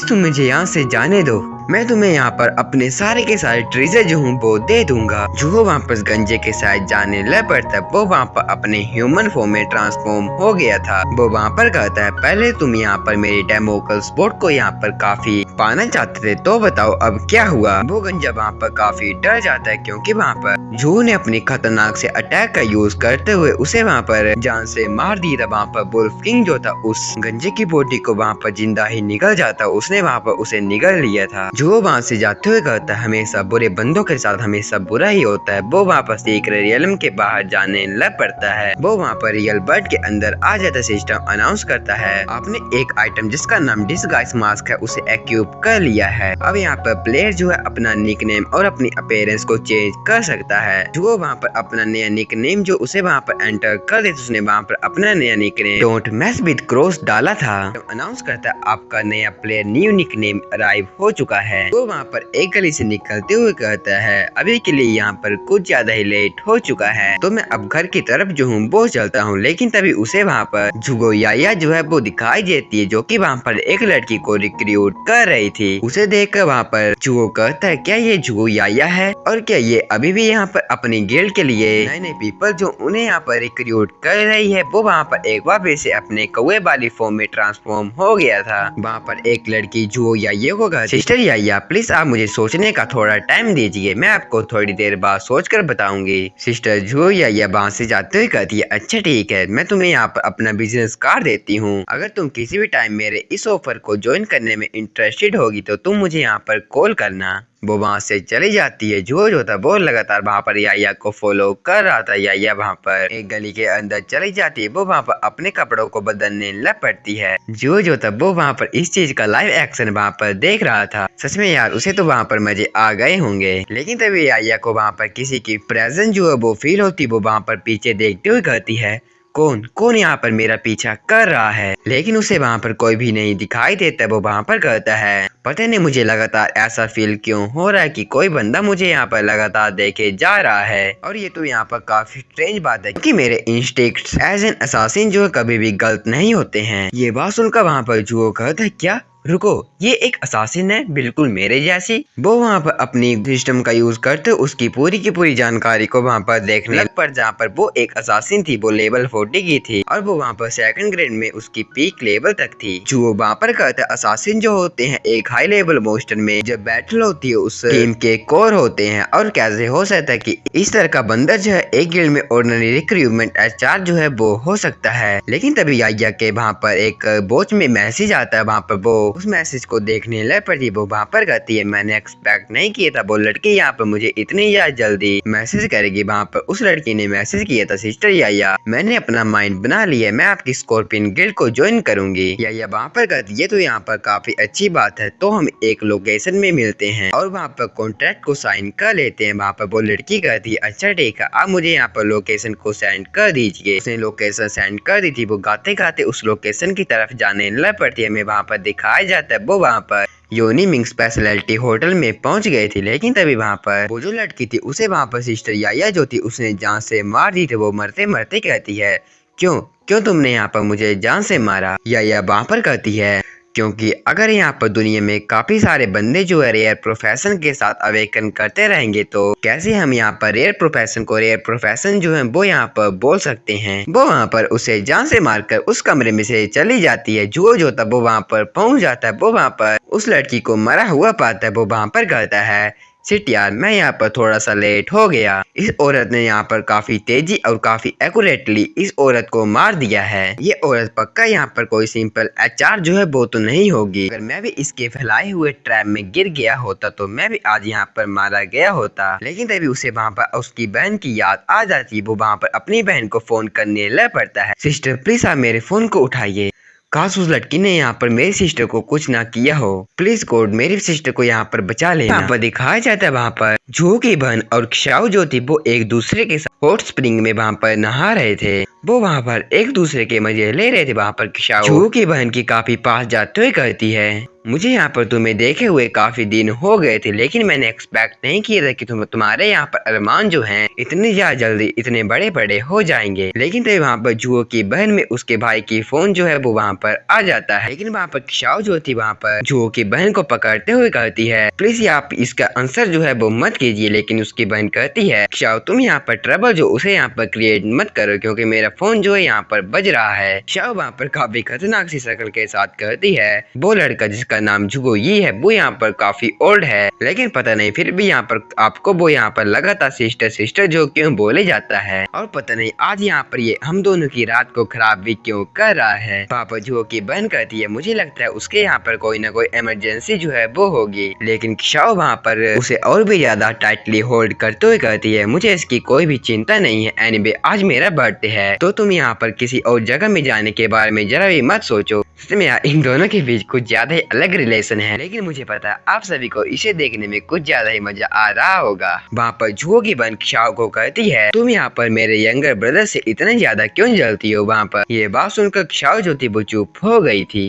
Speaker 1: तुम मुझे यहाँ से जाने दो, मैं तुम्हें यहाँ पर अपने सारे के सारे ट्रेजर जो हूँ वो दे दूंगा। जो वापस गंजे के साथ जाने लग पड़ता वो वहाँ पर अपने ह्यूमन फॉर्म में ट्रांसफॉर्म हो गया था। वो वहाँ पर कहता है पहले तुम यहाँ पर मेरी डेमोकल स्पोर्ट को यहाँ पर काफी पाना चाहते थे, तो बताओ अब क्या हुआ। वो गंजा वहाँ पर काफी डर जाता है क्योंकि वहाँ पर जू ने अपनी खतरनाक से अटैक का यूज करते हुए उसे वहाँ पर जान से मार दिया था। वहाँ पर वुल्फ किंग जो था उस गंजे की बॉडी को वहाँ पर जिंदा ही निकल जाता, उसने वहाँ पर उसे निगल लिया था। जो वहाँ से जाते हुए कहता है हमेशा बुरे बंदों के साथ हमेशा बुरा ही होता है। वो वापस एक रियलम के बाहर जाने लग पड़ता है। वो वहाँ पर रियल बर्ड के अंदर आ जाता। सिस्टम अनाउंस करता है आपने एक आइटम जिसका नाम डिसगाइज मास्क है उसे एक्यूब कर लिया है। अब यहाँ पर प्लेयर जो है अपना निकनेम और अपनी अपीयरेंस को चेंज कर सकता है। जो वहाँ पर अपना नया निकनेम जो उसे वहाँ पर एंटर कर देता, उसने वहाँ पर अपना नया nickname don't mess with cross डाला था। अनाउंस करता है आपका नया प्लेयर न्यू निकनेम अराइव हो चुका है। वो वहाँ पर एक गली से निकलते हुए कहता है अभी के लिए यहाँ पर कुछ ज्यादा ही लेट हो चुका है, तो मैं अब घर की तरफ जो हूँ वो चलता हूँ। लेकिन तभी उसे वहाँ पर जुगो याया जो है वो दिखाई देती है, जो कि वहाँ पर एक लड़की को रिक्रूट कर रही थी। उसे देखकर वहाँ पर जुगो कहता है क्या ये जुगो याया है, और क्या ये अभी भी यहाँ पर अपनी गिल्ड के लिए नए नए पीपल जो उन्हें यहाँ पर रिक्रूट कर रही है। वो वहाँ पर एक बार फिर से अपने कौवे वाली फॉर्म में ट्रांसफॉर्म हो गया था। वहाँ पर एक लड़की जुगो याया को कहती सिस्टर याया प्लीज आप मुझे सोचने का थोड़ा टाइम दीजिए, मैं आपको थोड़ी देर बाद सोचकर बताऊंगी। सिस्टर जुगो याया वहाँ से जाते हुए कहती है अच्छा ठीक है, मैं तुम्हें यहाँ पर अपना बिजनेस कार्ड देती हूँ, अगर तुम किसी भी टाइम मेरे इस ऑफर को ज्वाइन करने में इंटरेस्टेड होगी तो तुम मुझे यहाँ पर कॉल करना। वो वहाँ से चली जाती है। जो था वो लगातार वहाँ पर याया को फॉलो कर रहा था। याया वहाँ पर एक गली के अंदर चली जाती है। वो वहाँ पर अपने कपड़ों को बदलने लग पड़ती है। जो था वो वहाँ पर इस चीज का लाइव एक्शन वहाँ पर देख रहा था। सच में यार उसे तो वहाँ पर मजे आ गए होंगे। लेकिन तभी याया को वहाँ पर किसी की प्रेजेंस जो है वो फील होती। वो वहाँ पर पीछे देखते हुए कहती है कौन कौन यहाँ पर मेरा पीछा कर रहा है, लेकिन उसे वहाँ पर कोई भी नहीं दिखाई देता। वो वहाँ पर कहता है पता नहीं मुझे लगातार ऐसा फील क्यों हो रहा है कि कोई बंदा मुझे यहाँ पर लगातार देखे जा रहा है, और ये तो यहाँ पर काफी स्ट्रेंज बात है कि मेरे इंस्टिंक्ट्स एज एन असासिन जो है कभी भी गलत नहीं होते हैं। ये बात सुनकर वहाँ पर जुगो कहता है क्या रुको ये एक असासिन है बिल्कुल मेरे जैसी। वो वहाँ पर अपनी सिस्टम का यूज करते उसकी पूरी की पूरी जानकारी को वहाँ पर देखने लग पर जहाँ पर वो एक असासिन थी वो लेवल 40 की थी, और वो वहाँ पर सेकंड ग्रेड में उसकी पीक लेवल तक थी। जो वहाँ पर कहते असासिन जो होते हैं एक हाई लेवल मोस्टर में जब बैटल होती है उस टीम के कोर होते हैं, और कैसे हो सकता है कि इस तरह का बंदा जो है एक गिल्ड में ऑर्डिनरी रिक्रूटमेंट एचआर जो है वो हो सकता है। लेकिन तभी याया के वहाँ पर एक बोच में मैसेज आता है। वहाँ पर वो उस मैसेज को देखने लग पड़ी। वो वहाँ पर कहती है मैंने एक्सपेक्ट नहीं किया था वो लड़की यहाँ पर मुझे इतनी जल्दी मैसेज करेगी। वहाँ पर उस लड़की ने मैसेज किया था सिस्टर याया मैंने अपना माइंड बना लिया, मैं आपकी स्कॉर्पियन गिल्ड को ज्वाइन करूंगी। याया वहाँ पर कहती है तो यहाँ पर काफी अच्छी बात है, तो हम एक लोकेशन में मिलते हैं और वहाँ पर कॉन्ट्रैक्ट को साइन कर लेते हैं। वहाँ पर वो लड़की कहती है अच्छा ठीक है आप मुझे यहाँ पर लोकेशन को सेंड कर दीजिए। उसने लोकेशन सेंड कर दी थी। वो गाते गाते उस लोकेशन की तरफ जाने लग पड़ती है। हमें वहाँ पर दिखाया जाता है वो वहाँ पर योनी मिंग स्पेशलिटी होटल में पहुंच गए थे। लेकिन तभी वहाँ पर वो जो लड़की थी उसे वहाँ पर सिस्टर याया जो थी उसने जान से मार दी थी। वो मरते मरते कहती है क्यों क्यों तुमने यहाँ पर मुझे जान से मारा। याया वहाँ पर कहती है क्योंकि अगर यहाँ पर दुनिया में काफी सारे बंदे जो है रेयर प्रोफेशन के साथ अवेकन करते रहेंगे तो कैसे हम यहाँ पर रेयर प्रोफेशन जो है वो यहाँ पर बोल सकते हैं। वो वहाँ पर उसे जान से मारकर उस कमरे में से चली जाती है। जो तब वो वहाँ पर पहुंच जाता है। वो वहाँ पर उस लड़की को मरा हुआ पाता है। वो वहाँ पर कहता है शिट यार मैं यहाँ पर थोड़ा सा लेट हो गया। इस औरत ने यहाँ पर काफी तेजी और काफी एक्यूरेटली इस औरत को मार दिया है। ये औरत पक्का यहाँ पर कोई सिंपल एचआर जो है वो तो नहीं होगी। अगर मैं भी इसके फैलाए हुए ट्रैप में गिर गया होता तो मैं भी आज यहाँ पर मारा गया होता। लेकिन तभी उसे वहाँ पर उसकी बहन की याद आ जाती। वो वहाँ पर अपनी बहन को फोन करने लग पड़ता है सिस्टर प्लीज आप मेरे फोन को उठाइए, काश उस लड़की ने यहाँ पर मेरी सिस्टर को कुछ ना किया हो, प्लीज गॉड मेरी सिस्टर को यहाँ पर बचा लेना। यहाँ पर दिखाया जाता है वहाँ पर जू की बहन और क्षाओ जो थी वो एक दूसरे के साथ हॉट स्प्रिंग में वहाँ पर नहा रहे थे। वो वहाँ पर एक दूसरे के मजे ले रहे थे। वहाँ पर क्षाओ जू की बहन की काफी पास जाते हुए कहती है मुझे यहाँ पर तुम्हें देखे हुए काफी दिन हो गए थे, लेकिन मैंने एक्सपेक्ट नहीं किया था कि तुम्हारे यहाँ पर अरमान जो हैं इतनी ज्यादा जल्दी इतने बड़े बड़े हो जाएंगे। लेकिन तभी वहाँ पर जुओ की बहन में उसके भाई की फोन जो है वो वहाँ पर आ जाता है। लेकिन वहाँ पर क्षाओ जो थी वहाँ पर जुओ की बहन को पकड़ते हुए कहती है प्लीज आप इसका आंसर जो है वो मत कीजिए। लेकिन उसकी बहन कहती है क्षाओ तुम यहाँ पर ट्रबल जो उसे यहाँ पर क्रिएट मत करो क्योंकि मेरा फोन जो है यहाँ पर बज रहा है। क्षाओ वहाँ पर काफी खतरनाक सी शक्ल के साथ कहती है वो लड़का जिसका नाम जुगो ये है वो यहाँ पर काफी ओल्ड है, लेकिन पता नहीं फिर भी यहाँ पर आपको वो यहाँ पर लगातार सिस्टर सिस्टर जो क्यों बोले जाता है, और पता नहीं आज यहाँ पर ये हम दोनों की रात को खराब भी क्यों कर रहा है। पापा जुगो की बहन कहती है मुझे लगता है उसके यहाँ पर कोई ना कोई इमरजेंसी जो है वो होगी। लेकिन क्षाओ वहाँ पर उसे और भी ज्यादा टाइटली होल्ड करते हुए कहती है मुझे इसकी कोई भी चिंता नहीं है, एनीवे आज मेरा बर्थडे है तो तुम यहाँ पर किसी और जगह में जाने के बारे में जरा भी मत सोचो। यार इन दोनों के बीच कुछ ज्यादा ही अलग रिलेशन है, लेकिन मुझे पता है आप सभी को इसे देखने में कुछ ज्यादा ही मजा आ रहा होगा। वहाँ पर जुगो की बहन क्षाओ को कहती है तुम यहाँ पर मेरे यंगर ब्रदर से इतना ज्यादा क्यों जलती हो। वहाँ पर ये बात सुनकर क्षाओ जो थी वो चुप हो गई थी।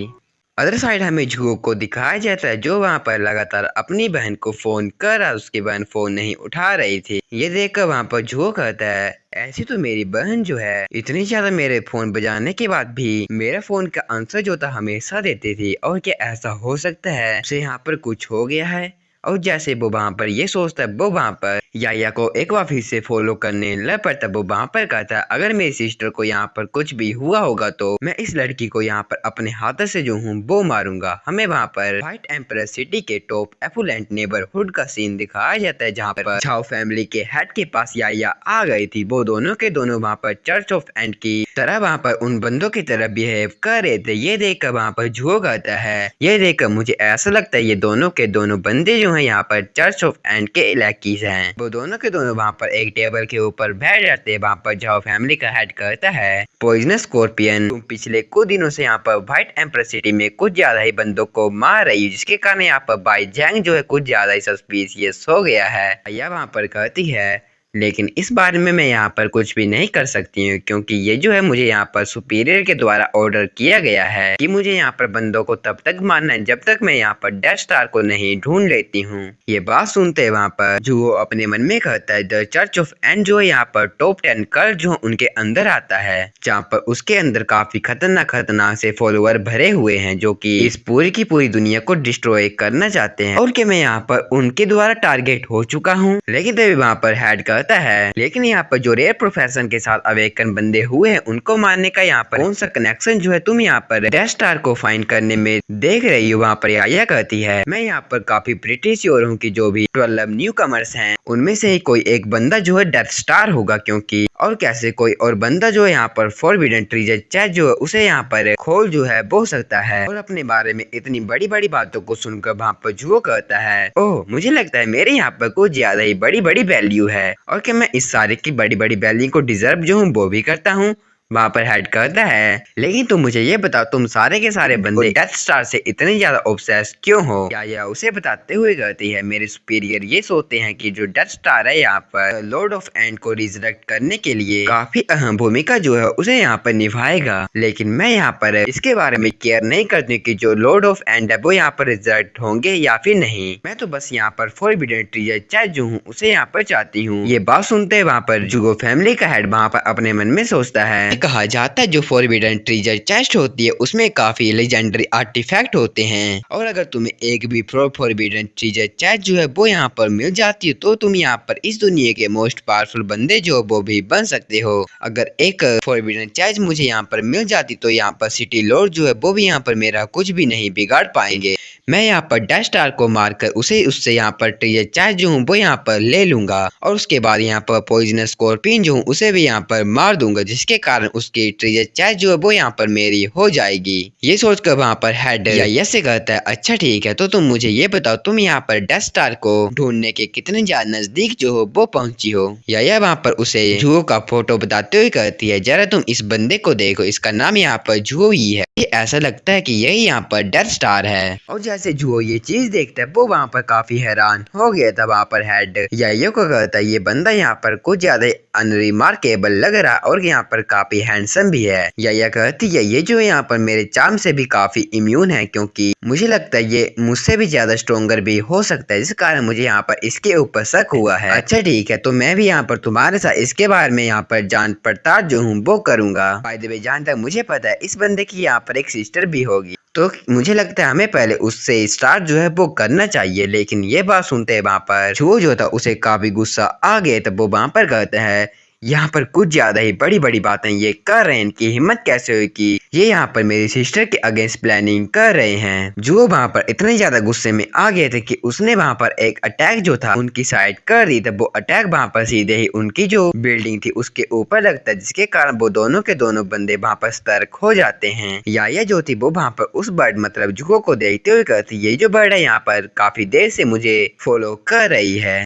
Speaker 1: अदर साइड हमें जुगो को दिखाया जाता है जो वहाँ पर लगातार अपनी बहन को फोन कर रहा, उसकी बहन फोन नहीं उठा रही थी। ये देखकर वहाँ पर जुगो कहता है ऐसी तो मेरी बहन जो है इतनी ज्यादा मेरे फोन बजाने के बाद भी मेरा फोन का आंसर जो था हमेशा देती थी, और क्या ऐसा हो सकता है उसे यहाँ पर कुछ हो गया है। और जैसे वो वहाँ पर ये सोचता है वो वहाँ पर याया को एक बार फिर से फॉलो करने लग पड़ता। वो वहाँ पर कहता है अगर मेरी सिस्टर को यहाँ पर कुछ भी हुआ होगा तो मैं इस लड़की को यहाँ पर अपने हाथों से जो हूँ वो मारूंगा। हमें वहाँ पर व्हाइट एम्परर सिटी के टॉप एफुलेंट नेबरहुड का सीन दिखाया जाता है जहाँ पर झाओ फैमिली के हेड के पास याया आ गई थी। वो दोनों के दोनों वहाँ पर चर्च ऑफ एंड की तरह वहाँ पर उन बंदों की तरह बिहेव कर रहे थे। ये देखकर वहाँ पर जुगो कहता है ये देखकर मुझे ऐसा लगता है ये दोनों के दोनों बंदे जो है यहाँ पर चर्च ऑफ एंड के इलाकीज हैं। वो दोनों के दोनों वहाँ पर एक टेबल के ऊपर बैठ जाते हैं। वहाँ पर झाओ फैमिली का हेड कहता है पॉइजनस स्कॉर्पियन तुम पिछले कुछ दिनों से यहाँ पर व्हाइट एम्परर सिटी में कुछ ज्यादा ही बंदों को मार रही है, जिसके कारण यहाँ पर बाई जैंग जो है कुछ ज्यादा ही सस्पिशियस हो गया है। यह वहाँ पर कहती है लेकिन इस बारे में मैं यहाँ पर कुछ भी नहीं कर सकती हूँ क्योंकि ये जो है मुझे यहाँ पर सुपीरियर के द्वारा ऑर्डर किया गया है कि मुझे यहाँ पर बंदों को तब तक मारना है जब तक मैं यहाँ पर डेथ स्टार को नहीं ढूंढ लेती हूँ। ये बात सुनते हैं वहाँ पर जो अपने मन में कहता है द चर्च ऑफ एंड जो है यहाँ पर टॉप 10 कल्ट जो उनके अंदर आता है, जहाँ पर उसके अंदर काफी खतरनाक से फॉलोअर भरे हुए हैं जो कि इस पूरी की पूरी दुनिया को डिस्ट्रॉय करना चाहते हैं। और कि मैं यहाँ पर उनके द्वारा टारगेट हो चुका हूँ। लेकिन तभी वहाँ पर हेड कहता है लेकिन यहाँ पर जो रेयर प्रोफेशन के साथ अवेकन बंदे हुए हैं उनको मारने का यहाँ पर कौन सा कनेक्शन जो है तुम यहाँ पर डेथ स्टार को फाइंड करने में देख रही हो। वहाँ पर याया कहती है मैं यहाँ पर काफी प्रिटी श्योर हूँ कि जो भी 12 न्यू कमर्स हैं उनमें से ही कोई एक बंदा जो है डेथ स्टार होगा, क्योंकि और कैसे कोई और बंदा जो है यहाँ पर फॉरबिडन ट्रेजर चेस्ट जो है उसे यहाँ पर खोल जो है बोल सकता है। और अपने बारे में इतनी बड़ी बड़ी बातों को सुनकर वहाँ पर जुगो कहता है ओह मुझे लगता है मेरे यहाँ पर कुछ ज्यादा ही बड़ी बड़ी वैल्यू है और कि मैं इस सारे की बड़ी बड़ी वैल्यू को डिजर्व जो हूँ वो भी करता हूँ। वहाँ पर हेड कहता है लेकिन तुम मुझे ये बताओ तुम सारे के सारे बंदे डेथ स्टार से इतने ज्यादा ऑब्सेस्ड क्यों हो। या उसे बताते हुए कहती है मेरे सुपीरियर ये सोचते हैं कि जो डेथ स्टार है यहाँ पर लॉर्ड ऑफ एंड को रिजरेक्ट करने के लिए काफी अहम भूमिका जो है उसे यहाँ पर निभाएगा, लेकिन मैं यहाँ पर इसके बारे में केयर नहीं करती कि जो लॉर्ड ऑफ एंड है वो यहाँ पर रिजरेक्ट होंगे या फिर नहीं। मैं तो बस यहाँ पर फॉरबिडन ट्रेजर चेस्ट जो हूँ उसे यहाँ पर चाहती हूँ। ये बात सुनते वहाँ पर जुगो फैमिली का हेड वहाँ पर अपने मन में सोचता है कहा जाता है जो फॉरबिडन ट्रेजर चेस्ट होती है उसमें काफी लेजेंडरी आर्टिफैक्ट होते हैं और अगर तुम्हें एक भी फॉरबिडन ट्रेजर चेस्ट जो है वो यहाँ पर मिल जाती है तो तुम यहाँ पर इस दुनिया के मोस्ट पावरफुल बंदे जो वो भी बन सकते हो। अगर एक फॉरबिडन चेस्ट मुझे यहाँ पर मिल जाती तो यहाँ पर सिटी लॉर्ड जो है वो भी यहाँ पर मेरा कुछ भी नहीं बिगाड़ पाएंगे। मैं यहाँ पर डेथ स्टार को मारकर उससे यहाँ पर ट्रेजर चेस्ट जो हूँ वो यहाँ पर ले लूंगा और उसके बाद यहाँ पर पॉइजनस स्कॉर्पियन जो हूँ उसे भी यहाँ पर मार दूंगा, जिसके कारण उसकी ट्रेजर चेस्ट जो है वो यहाँ पर मेरी हो जाएगी। ये सोचकर वहाँ पर हेड यस से कहता है अच्छा ठीक है तो तुम मुझे ये बताओ तुम यहाँ पर डेथ स्टार को ढूंढने के कितने ज्यादा नजदीक जो हो वो पहुंची हो। या वहाँ पर उसे जुगो का फोटो बताते हुए कहती है जरा तुम इस बंदे को देखो, इसका नाम यहाँ पर जुगो ही है, ये ऐसा लगता है कि यही यहाँ पर डेथ स्टार है। और जैसे जुगो ये चीज देखता है वो वहाँ पर काफी हैरान हो गया था। वहाँ पर हेड यायो को कहता है ये बंदा यहाँ पर कुछ ज्यादा अनरिमार्केबल लग रहा है और यहाँ पर काफी हैंडसम भी है। या कहती है ये जो यहाँ पर मेरे चार्म से भी काफी इम्यून है, क्योंकि मुझे लगता है ये मुझसे भी ज्यादा स्ट्रोंगर भी हो सकता है, जिस कारण मुझे यहाँ पर इसके ऊपर शक हुआ है। अच्छा ठीक है तो मैं भी यहाँ पर तुम्हारे साथ इसके बारे में यहाँ पर जांच पड़ताल जो हूँ वो करूंगा। बाय द वे जहाँ तक मुझे पता है इस बंदे की यहाँ पर एक सिस्टर भी होगी, तो मुझे लगता है हमें पहले उससे स्टार्ट जो है वो करना चाहिए। लेकिन ये बात सुनते हैं वहाँ पर जो था उसे काफी गुस्सा आ गया, तब वो वहाँ पर कहते हैं यहाँ पर कुछ ज्यादा ही बड़ी बड़ी बातें ये कर रहे हैं, इनकी हिम्मत कैसे हुई कि ये यहाँ पर मेरी सिस्टर के अगेंस्ट प्लानिंग कर रहे हैं। जो वहाँ पर इतने ज्यादा गुस्से में आ गए थे कि उसने वहाँ पर एक अटैक जो था उनकी साइड कर दी, तब वो अटैक वहाँ पर सीधे ही उनकी जो बिल्डिंग थी उसके ऊपर लगता है, जिसके कारण वो दोनों के दोनों बंदे वहाँ पर सतर्क हो जाते हैं। या जो थी वो वहाँ पर उस बर्ड मतलब जुगो को देखते हुए कहती ये जो बर्ड है यहाँ पर काफी देर से मुझे फॉलो कर रही है।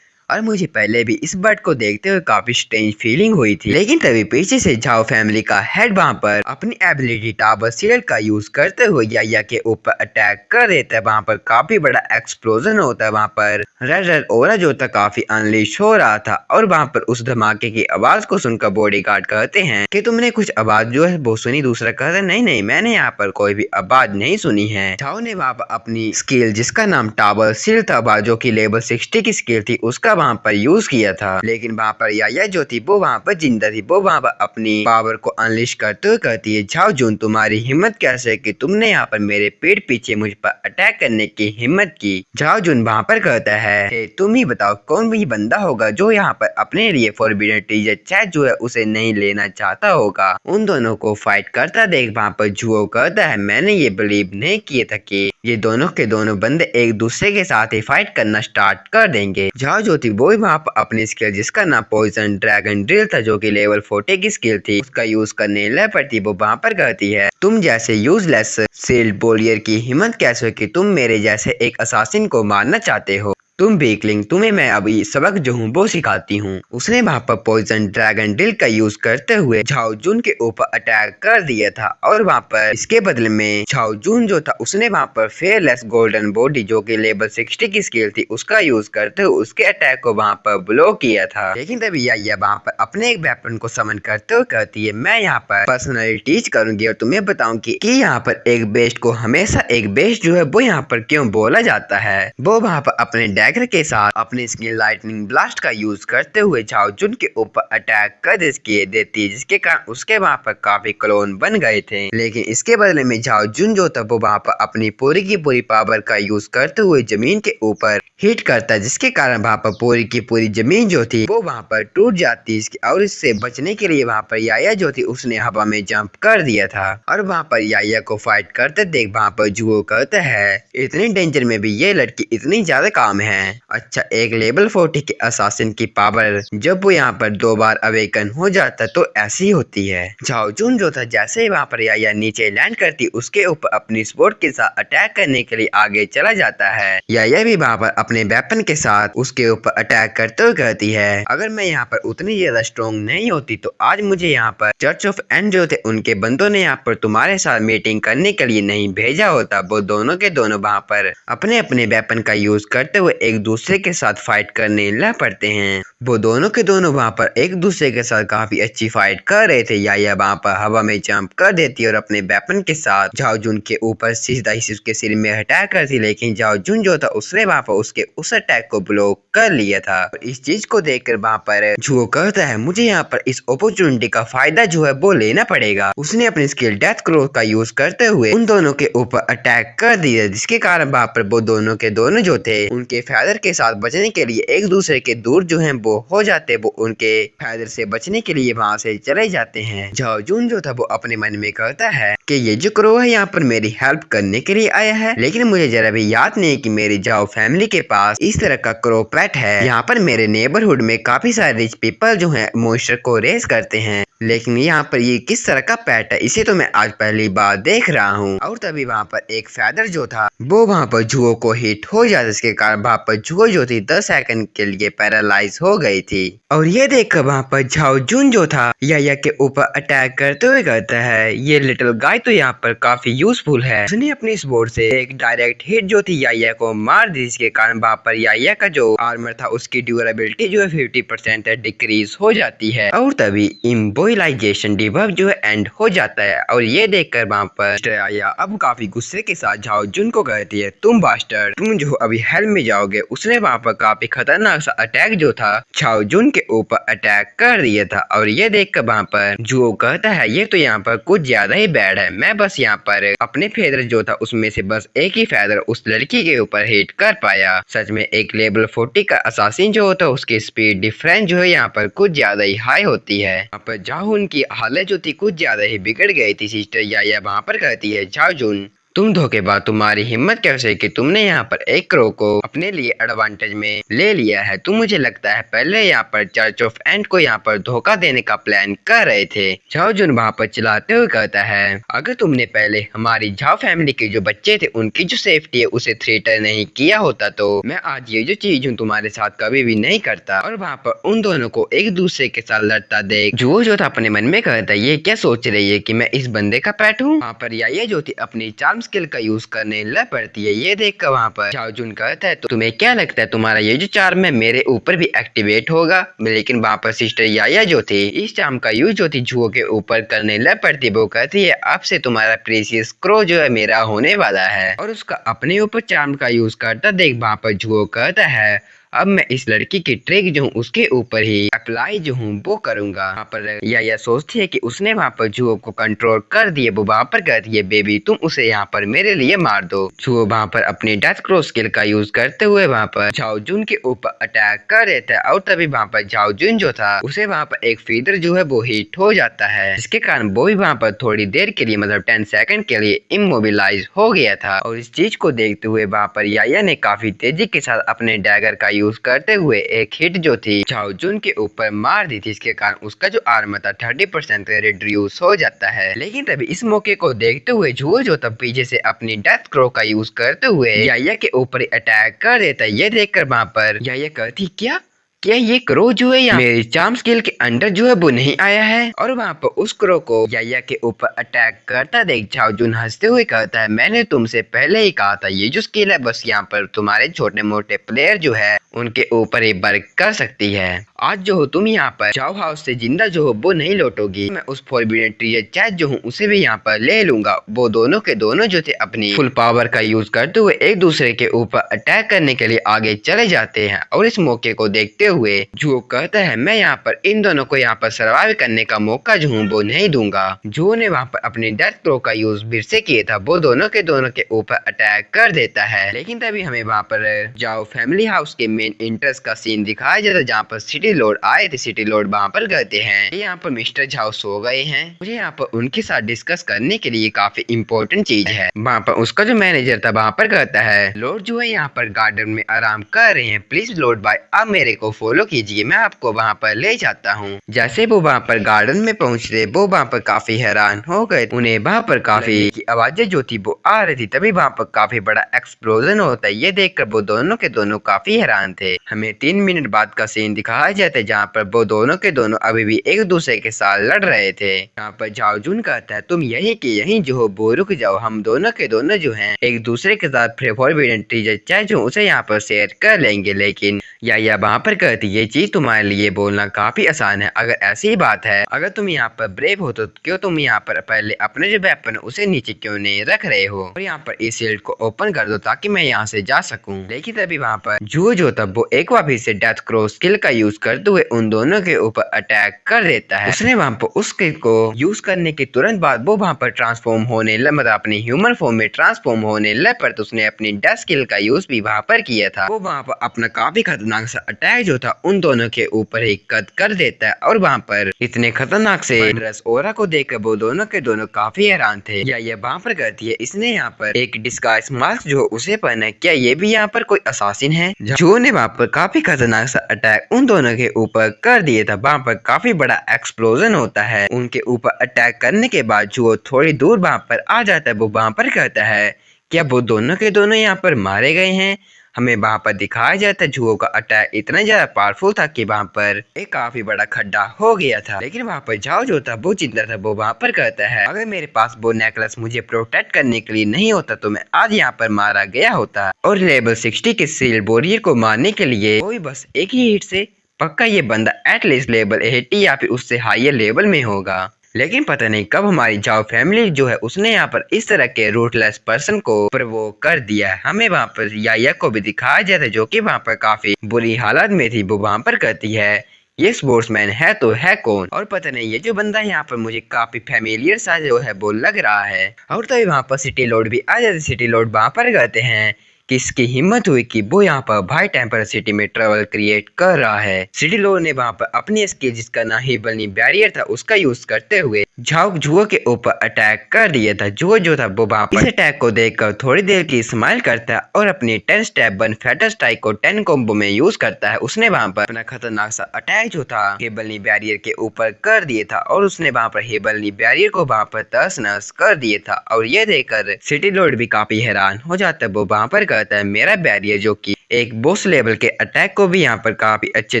Speaker 1: और मुझे पहले भी इस बर्ड को देखते हुए काफी स्ट्रेंज फीलिंग हुई थी। लेकिन तभी पीछे से झाओ फैमिली का हेड वहाँ पर अपनी एबिलिटी टावर शील्ड का यूज करते हुए याया के ऊपर अटैक कर देता है। वहाँ पर काफी बड़ा एक्सप्लोजन होता है। वहाँ पर रेड रेड ओरा जो था काफी अनलीश हो रहा था और वहाँ पर उस धमाके की आवाज को सुनकर बॉडीगार्ड कहते हैं कि तुमने कुछ आवाज जो है वो सुनी। दूसरा कहता है नहीं नहीं, मैंने यहाँ पर कोई भी आवाज नहीं सुनी है। झाओ ने वहाँ पर अपनी स्किल जिसका नाम टावर शील्ड था, जो की लेवल 60 की स्किल थी, उसका वहाँ पर यूज किया था। लेकिन वहाँ पर याया जो थी वो वहाँ पर जिंदा थी। वो वहाँ पर अपनी पावर को अनलिश करते हुए कहती है, झाओ जून तुम्हारी हिम्मत कैसे कि तुमने यहाँ पर मेरे पीठ पीछे मुझ पर अटैक करने की हिम्मत की। झाओ जून वहाँ पर कहता है तुम ही बताओ कौन भी बंदा होगा जो यहाँ पर अपने लिए फॉरबिडन ट्रीजर चेस्ट जो है उसे नहीं लेना चाहता होगा। उन दोनों को फाइट करता देख वहाँ पर जुओ कहता है मैंने ये बिलीव नहीं किया था कि ये दोनों के दोनों बंदे एक दूसरे के साथ ही फाइट करना स्टार्ट कर देंगे। झाओ जो थी वो वहाँ पर अपनी स्किल जिसका नाम पॉइजन ड्रैगन ड्रिल था, जो कि लेवल 40 की स्किल थी, उसका यूज करने लग पड़ती। वो वहाँ पर कहती है तुम जैसे यूजलेस शील्ड बोलियर की हिम्मत कैसे कि तुम मेरे जैसे एक असासिन को मारना चाहते हो। तुम वीकलिंग, तुम्हें मैं अभी सबक जो हूँ वो सिखाती हूँ। उसने वहाँ पर पॉइजन ड्रैगन ड्रिल का यूज करते हुए झाओ जून के ऊपर अटैक कर दिया था और वहाँ पर इसके बदले में झाओ जून जो था उसने वहाँ पर फेयरलेस गोल्डन बॉडी जो कि लेवल 60 की स्किल थी उसका यूज करते हुए उसके अटैक को वहाँ पर ब्लॉक किया था। लेकिन तभी याया वहाँ पर अपने एक वेपन को समन करते हुए कहती है मैं यहाँ पर पर्सनली टीच करूंगी और तुम्हें बताऊंगी कि यहाँ पर एक बेस्ट को हमेशा एक बेस्ट जो है वो यहाँ पर क्यों बोला जाता है। वो वहाँ पर अपने डैगर के साथ अपनी स्किल लाइटनिंग ब्लास्ट का यूज करते हुए झाओ जून के ऊपर अटैक कर देती, जिसके कारण उसके वहाँ पर काफी क्लोन बन गए थे। लेकिन इसके बदले में झाओ जून जो था वो वहाँ पर अपनी पूरी की पूरी पावर का यूज करते हुए जमीन के ऊपर हिट करता, जिसके कारण वहाँ पर पूरी की पूरी जमीन जो थी वो वहाँ पर टूट जाती। और इससे बचने के लिए वहाँ पर याया जो थी उसने हवा में जंप कर दिया था और वहाँ पर याया को फाइट करते देख वहाँ पर जुओ कहता है इतनी डेंजर में भी ये लड़की इतनी ज्यादा काम है। अच्छा, एक लेवल 40 के असासिन की पावर जब वो यहाँ पर 2 बार अवेकन हो जाता तो ऐसी होती है। झाओ जून जो था जैसे ही वहाँ पर याया नीचे लैंड करती उसके ऊपर अपनी स्वॉर्ड के साथ अटैक करने के लिए आगे चला जाता है। याया भी वहाँ पर अपने वेपन के साथ उसके ऊपर अटैक करते हुए कहती है अगर मैं यहाँ पर उतनी ज्यादा स्ट्रॉन्ग नहीं होती तो आज मुझे यहाँ पर चर्च ऑफ एंड जो थे उनके बंदों ने यहाँ पर तुम्हारे साथ मीटिंग करने के लिए नहीं भेजा होता। वो दोनों के दोनों वहाँ पर अपने अपने वेपन का यूज करते हुए एक दूसरे के साथ फाइट करने लग पड़ते हैं। वो दोनों के दोनों वहाँ पर एक दूसरे के साथ काफी अच्छी फाइट कर रहे थे। याया वहाँ पर हवा में जंप कर देती और अपने वेपन के साथ झाओ जून के ऊपर सीधा ही उसके सिर में अटैक करती, लेकिन झाओ जून जो था उसने वहाँ पर उसके उस अटैक को ब्लॉक कर लिया था। इस चीज को देखकर वहाँ पर जुओ कहता है मुझे यहाँ पर इस अपॉर्चुनिटी का फायदा जो है वो लेना पड़ेगा। उसने अपनी स्किल डेथ क्रो का यूज करते हुए उन दोनों के ऊपर अटैक कर दिया, जिसके कारण वहाँ पर वो दोनों के दोनों जो थे उनके फेदर के साथ बचने के लिए एक दूसरे के दूर जो है वो हो जाते। वो उनके फेदर से बचने के लिए वहाँ से चले जाते हैं। झाओ जून जो था वो अपने मन में कहता है कि ये जो क्रो है यहाँ पर मेरी हेल्प करने के लिए आया है, लेकिन मुझे जरा भी याद नहीं कि मेरी झाओ फैमिली के पास इस तरह का क्रो पेट है। यहाँ पर मेरे नेबरहुड में काफी सारे रिच पीपल जो है मॉन्स्टर को रेस करते हैं, लेकिन यहाँ पर ये किस तरह का पेट है इसे तो मैं आज पहली बार देख रहा हूँ। और तभी वहाँ पर एक फेदर जो था वो वहाँ पर जुओ को हिट हो जाता, जिसके कारण वहाँ पर जुओ जो थी 10 सेकंड के लिए पैरालाइज हो गई थी। और ये देखकर वहाँ पर झाओ जून जो था याया के ऊपर अटैक करते हुए कहता है ये लिटिल गाय तो यहाँ पर काफी यूजफुल है। उसने अपनी स्वॉर्ड से एक डायरेक्ट हिट जो थी याया को मार दी, जिसके कारण वहाँ पर याया का जो आर्मर था उसकी ड्यूरेबिलिटी जो है 50% डिक्रीज हो जाती है। और तभी इम्बोइलाइजेशन डिबफ जो है एंड हो जाता है। और ये देखकर वहाँ पर याया अब काफी गुस्से के साथ झाओ जून को कहती है तुम बास्टर्ड, तुम जो अभी हेल में जाओगे। उसने वहाँ पर काफी खतरनाक सा अटैक जो था झाओ जून के ऊपर अटैक कर दिया था। और ये देखकर वहाँ पर जुओ कहता है ये तो यहाँ पर कुछ ज्यादा ही बैड है, मैं बस यहाँ पर अपने फेदर जो था उसमें से बस एक ही फेदर उस लड़की के ऊपर हिट कर पाया। सच में एक लेवल 40 का असासिन जो होता है उसकी स्पीड डिफरेंस जो है यहाँ पर कुछ ज्यादा ही हाई होती है। यहाँ पर झाओ उनकी हालत जो थी कुछ ज्यादा ही बिगड़ गई थी। सिस्टर याया वहाँ पर कहती है झाओ जून तुम धोखेबाज, तुम्हारी हिम्मत कैसे कि तुमने यहाँ पर एक करो को अपने लिए एडवांटेज में ले लिया है। तुम मुझे लगता है पहले यहाँ पर चर्च ऑफ एंड को यहाँ पर धोखा देने का प्लान कर रहे थे। झाओ जुन वहाँ पर चिल्लाते हुए कहता है, अगर तुमने पहले हमारी झाओ फैमिली के जो बच्चे थे उनकी जो सेफ्टी है उसे थ्रेटर नहीं किया होता तो मैं आज ये जो चीज हूँ तुम्हारे साथ कभी भी नहीं करता। और वहाँ पर उन दोनों को एक दूसरे के साथ लड़ता देख जुओ जो था अपने मन में कहता है, ये क्या सोच रही है कि मैं इस बंदे का पेट हूँ। वहाँ पर याया जो थी अपनी चार्म स्किल का यूज करने लग पड़ती है। ये देख कर वहाँ पर झाओ जुन कहता है, तो तुम्हें क्या लगता है तुम्हारा ये जो चार्म है मेरे ऊपर भी एक्टिवेट होगा। लेकिन वहाँ पर सिस्टर याया जो थी इस चार्म का यूज जो थी जुओ के ऊपर करने लग पड़ती है। वो कहती है, अब से तुम्हारा प्रेशियस क्रो जो है मेरा होने वाला है। और उसका अपने ऊपर चार्म का यूज करता देख वहाँ पर जुओ कहता है, अब मैं इस लड़की की ट्रिक जो हूँ उसके ऊपर ही अप्लाई जो हूँ वो करूंगा। वहाँ पर या सोचती है कि उसने वहाँ पर जुओ को कंट्रोल कर दिए। वो वहाँ पर कहती है, बेबी तुम उसे यहाँ पर मेरे लिए मार दो। जुओ वहाँ पर अपनी डेथ क्रो स्किल का यूज करते हुए वहाँ पर झाओ जुन के ऊपर अटैक कर देता है। और तभी वहाँ पर झाओ जुन जो था उसे वहाँ पर एक फीदर जो है वो हिट हो जाता है, जिसके कारण वो भी वहाँ पर थोड़ी देर के लिए मतलब 10 सेकंड के लिए इमोबिलाइज हो गया था। और इस चीज को देखते हुए वहाँ पर याया ने काफी तेजी के साथ अपने डैगर का यूज करते हुए एक हिट जो थी झाओ जुन के ऊपर मार दी थी। इसके कारण उसका जो आर्मर था 30% रिड्यूस हो जाता है। लेकिन तभी इस मौके को देखते हुए जुओ जो तब पीछे से अपनी डेथ क्रो का यूज करते हुए याया के ऊपर अटैक कर देता है। ये देखकर वहाँ पर याया कहती, क्या ये क्रो जो है यहाँ मेरी चार्म स्किल के अंडर जो है वो नहीं आया है। और वहाँ पर उस क्रो को याया के ऊपर अटैक करता देख झाओ जुन हंसते हुए कहता है, मैंने तुमसे पहले ही कहा था ये जो स्किल है बस यहाँ पर तुम्हारे छोटे मोटे प्लेयर जो है उनके ऊपर ही वर्क कर सकती है। आज जो हो तुम यहाँ पर झाओ हाउस से जिंदा जो हो वो नहीं लौटोगी। मैं उस फॉरबिडन ट्रीजर चेस्ट जो हूँ उसे भी यहाँ पर ले लूंगा। वो दोनों के दोनों जो थे अपनी फुल पावर का यूज करते हुए एक दूसरे के ऊपर अटैक करने के लिए आगे चले जाते हैं। और इस मौके को देखते हुए जुओ कहता है, मैं यहाँ पर इन दोनों को यहाँ पर सर्वाइव करने का मौका जो हूँ वो नहीं दूंगा। जुओ ने वहाँ पर अपनी डेथ क्रो का यूज फिर से किया था। वो दोनों के ऊपर अटैक कर देता है। लेकिन तभी हमें वहाँ पर जाओ फैमिली हाउस के मेन इंटरेस्ट का सीन दिखाया जाता है, जहाँ पर सिटी लॉर्ड आए थे। सिटी लॉर्ड वहाँ पर कहते हैं, यहाँ पर मिस्टर झाओ सो गए हैं, मुझे यहाँ पर उनके साथ डिस्कस करने के लिए काफी इम्पोर्टेंट चीज है। वहाँ पर उसका जो मैनेजर था वहाँ पर कहता है, लॉर्ड जो है यहाँ पर गार्डन में आराम कर रहे हैं, प्लीज लॉर्ड भाई आप मेरे को फॉलो कीजिए, मैं आपको वहाँ पर ले जाता हूँ। जैसे वो वहाँ पर गार्डन में पहुँचते वो वहाँ पर काफी हैरान हो गए। उन्हें वहाँ पर काफी आवाजें जो थी वो आ रही थी। तभी वहाँ पर काफी बड़ा एक्सप्लोजन होता है। ये देखकर वो दोनों के दोनों काफी हैरान थे। हमें 3 मिनट बाद का सीन दिखाया जाता है, जहाँ पर वो दोनों के दोनों अभी भी एक दूसरे के साथ लड़ रहे थे। यहाँ पर झाओ जुन कहता है, तुम यही के यही जो हो वो रुक जाओ, हम दोनों के दोनों जो हैं एक दूसरे के साथ फॉरबिडन ट्रीजर चेस्ट जो उसे यहाँ पर शेयर कर लेंगे। लेकिन या वहाँ पर कहती ये चीज तुम्हारे लिए बोलना काफी आसान है। अगर ऐसी बात है, अगर तुम यहाँ पर ब्रेव हो तो क्यों तुम यहाँ पर पहले अपने जो वेपन उसे नीचे क्यों नहीं रख रहे हो, और यहाँ पर इस शील्ड को ओपन कर दो ताकि मैं यहाँ से जा सकूं। लेकिन तभी वहाँ पर जुओ जो तब वो एक बार फिर से डेथ क्रो स्किल का यूज करते हुए उन दोनों के ऊपर अटैक कर देता है। उसने वहाँ पर उस स्किल को यूज करने के तुरंत बाद वो वहाँ पर ट्रांसफॉर्म होने लग, मतलब अपनी ह्यूमन फॉर्म में ट्रांसफॉर्म होने लग पर तो उसने अपनी डेथ स्किल का यूज भी वहाँ पर किया था। वो वहाँ पर अपना काफी खतरनाक सा अटैक जो था उन दोनों के ऊपर ही कट कर देता है। और वहाँ पर इतने खतरनाक से ओरा को देखकर वो दोनों के दोनों काफी हैरान थे। या वहाँ पर कहती है, इसने यहाँ पर एक डिस्गाइज मास्क जो उसे पहना है, क्या ये भी यहाँ पर कोई असासिन है। जो ने वहाँ पर काफी खतरनाक सा अटैक उन दोनों के ऊपर कर दिया था। वहाँ पर काफी बड़ा एक्सप्लोजन होता है। उनके ऊपर अटैक करने के बाद जो थोड़ी दूर वहाँ पर आ जाता है। वो वहाँ पर कहता है, क्या वो दोनों के दोनों यहाँ पर मारे गए हैं। हमें वहाँ पर दिखाया जाता है जुओ का अटैक इतना ज्यादा पावरफुल था कि वहाँ पर एक काफी बड़ा खड्डा हो गया था। लेकिन वहाँ पर झाओ जो था वो चिंता था। वो वहाँ पर कहता है, अगर मेरे पास वो नेकलेस मुझे प्रोटेक्ट करने के लिए नहीं होता तो मैं आज यहाँ पर मारा गया होता। और लेवल 60 के सील्ड वॉरियर को मारने के लिए कोई बस एक ही हिट से पक्का ये बंदा एटलीस्ट लेवल 80 या फिर उससे हायर लेवल में होगा। लेकिन पता नहीं कब हमारी झाओ फैमिली जो है उसने यहाँ पर इस तरह के रूटलेस पर्सन को प्रोवोक कर दिया है। हमें वहाँ पर याया को भी दिखाया जाता है जो कि वहाँ पर काफी बुरी हालत में थी। वो वहाँ पर कहती है, ये स्पोर्ट्समैन है तो है कौन, और पता नहीं ये जो बंदा यहाँ पर मुझे काफी फेमिलियर सा जो है वो लग रहा है। और तभी वहाँ पर सिटी लॉर्ड भी आ जाते। सिटी लॉर्ड वहाँ पर कहते हैं कि इसकी हिम्मत हुई कि वो यहाँ पर भाई टेम्पर सिटी में ट्रेवल क्रिएट कर रहा है। सिटी लॉर्ड ने वहाँ पर अपनी स्किल जिसका ना ही बनी बैरियर था उसका यूज करते हुए जुओ के ऊपर अटैक कर दिया था। जुओ जो था वो वहाँ पर इस अटैक को देखकर थोड़ी देर की स्माइल करता है और अपनी 10 स्टेप 1 फैटल स्ट्राइक को 10 कॉम्बो में यूज करता है। उसने वहाँ पर अपना खतरनाक सा अटैक जो था हेबलनी बैरियर के ऊपर कर दिया था और उसने वहाँ पर हेबलनी बैरियर को वहाँ पर तहस नहस कर दिया था। और ये देखकर सिटी लॉर्ड भी काफी हैरान हो जाता है। वो वहाँ पर कहता है मेरा बैरियर जो कि एक बॉस लेवल के अटैक को भी यहाँ पर काफी अच्छे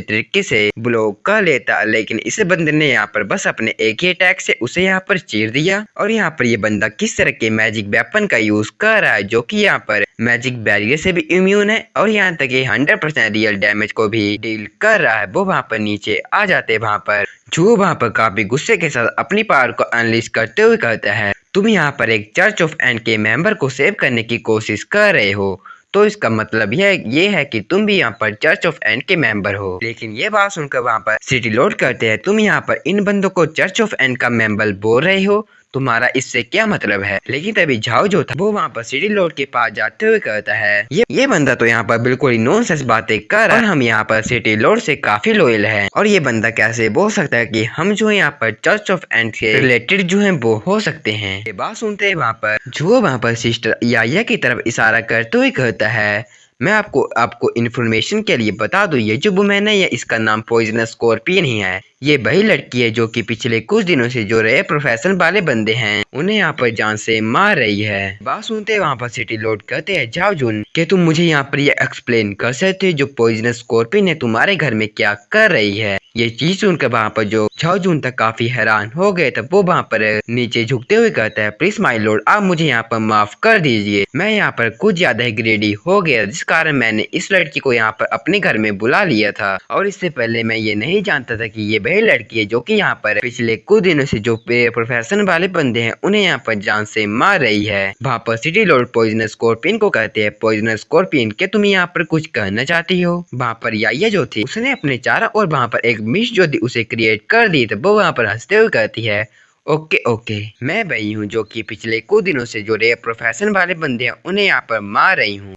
Speaker 1: तरीके से ब्लॉक कर लेता, लेकिन इस बंदे ने यहाँ पर बस अपने एक ही अटैक से उसे यहाँ पर चीर दिया। और यहाँ पर ये बंदा किस तरह के मैजिक वेपन का यूज कर रहा है जो कि यहाँ पर मैजिक बैरियर से भी इम्यून है और यहाँ तक ये 100% रियल डैमेज को भी डील कर रहा है। वो वहाँ पर नीचे आ जाते वहाँ पर जो वहाँ पर काफी गुस्से के साथ अपनी पावर को अनलीश करते हुए कहता है तुम यहाँ पर एक चर्च ऑफ एंड के मेंबर को सेव करने की कोशिश कर रहे हो, तो इसका मतलब ये है कि तुम भी यहाँ पर चर्च ऑफ एंड के मेंबर हो। लेकिन ये बात सुनकर वहाँ पर सिटी लॉर्ड कहते हैं तुम यहाँ पर इन बंदों को चर्च ऑफ एंड का मेंबर बोल रहे हो, तुम्हारा इससे क्या मतलब है। लेकिन तभी झाओ जो था वो वहाँ पर सिटी लॉर्ड के पास जाते हुए कहता है ये बंदा तो यहाँ पर बिल्कुल ही नॉनसेंस बातें कर रहा है और हम यहाँ पर सिटी लॉर्ड से काफी लॉयल हैं और ये बंदा कैसे बोल सकता है कि हम जो है यहाँ पर चर्च ऑफ एंड से रिलेटेड जो है वो हो सकते हैं। ये बात सुनते हैं वहाँ पर सिस्टर याया की तरफ इशारा करते हुए कहता है मैं आपको इन्फॉर्मेशन के लिए बता दूं, ये जो वुमेन है इसका नाम पॉइजनस स्कॉर्पियन ही है। ये वही लड़की है जो कि पिछले कुछ दिनों से जो रहे प्रोफेशन वाले बंदे हैं उन्हें यहाँ पर जान से मार रही है। बात सुनते वहाँ पर सिटी लॉर्ड कहते हैं जाओ जून कि तुम मुझे यहाँ पर ये एक्सप्लेन कर सकते हो जो पॉइजनस स्कॉर्पियन है तुम्हारे घर में क्या कर रही है। ये चीज सुनकर वहाँ पर जो झाओ जून तक काफी हैरान हो गए तब वो वहाँ पर नीचे झुकते हुए कहता है प्लीज माय लॉर्ड आप मुझे यहाँ पर माफ कर दीजिए, मैं यहाँ पर कुछ ज्यादा ही ग्रेडी हो गया जिस कारण मैंने इस लड़की को यहाँ पर अपने घर में बुला लिया था और इससे पहले मैं ये नहीं जानता था कि ये वही लड़की है जो कि यहाँ पर पिछले कुछ दिनों से जो प्रोफेशन वाले बंदे हैं उन्हें यहाँ पर जान से मार रही है। वहाँ पर सिटी लॉर्ड पॉइजनस स्कॉर्पियन को कहते हैं पॉइजनस स्कॉर्पियन के तुम यहाँ पर कुछ कहना चाहती हो। वहाँ पर याया जो थी उसने अपने चारा और वहाँ पर एक मिस जो थी उसे क्रिएट कर दी तो वो वहाँ पर हंसते हुए कहती है ओके मैं वही हूँ जो कि पिछले कुछ दिनों से जो रेप प्रोफेशन वाले बंदे हैं उन्हें यहाँ पर मार रही हूँ।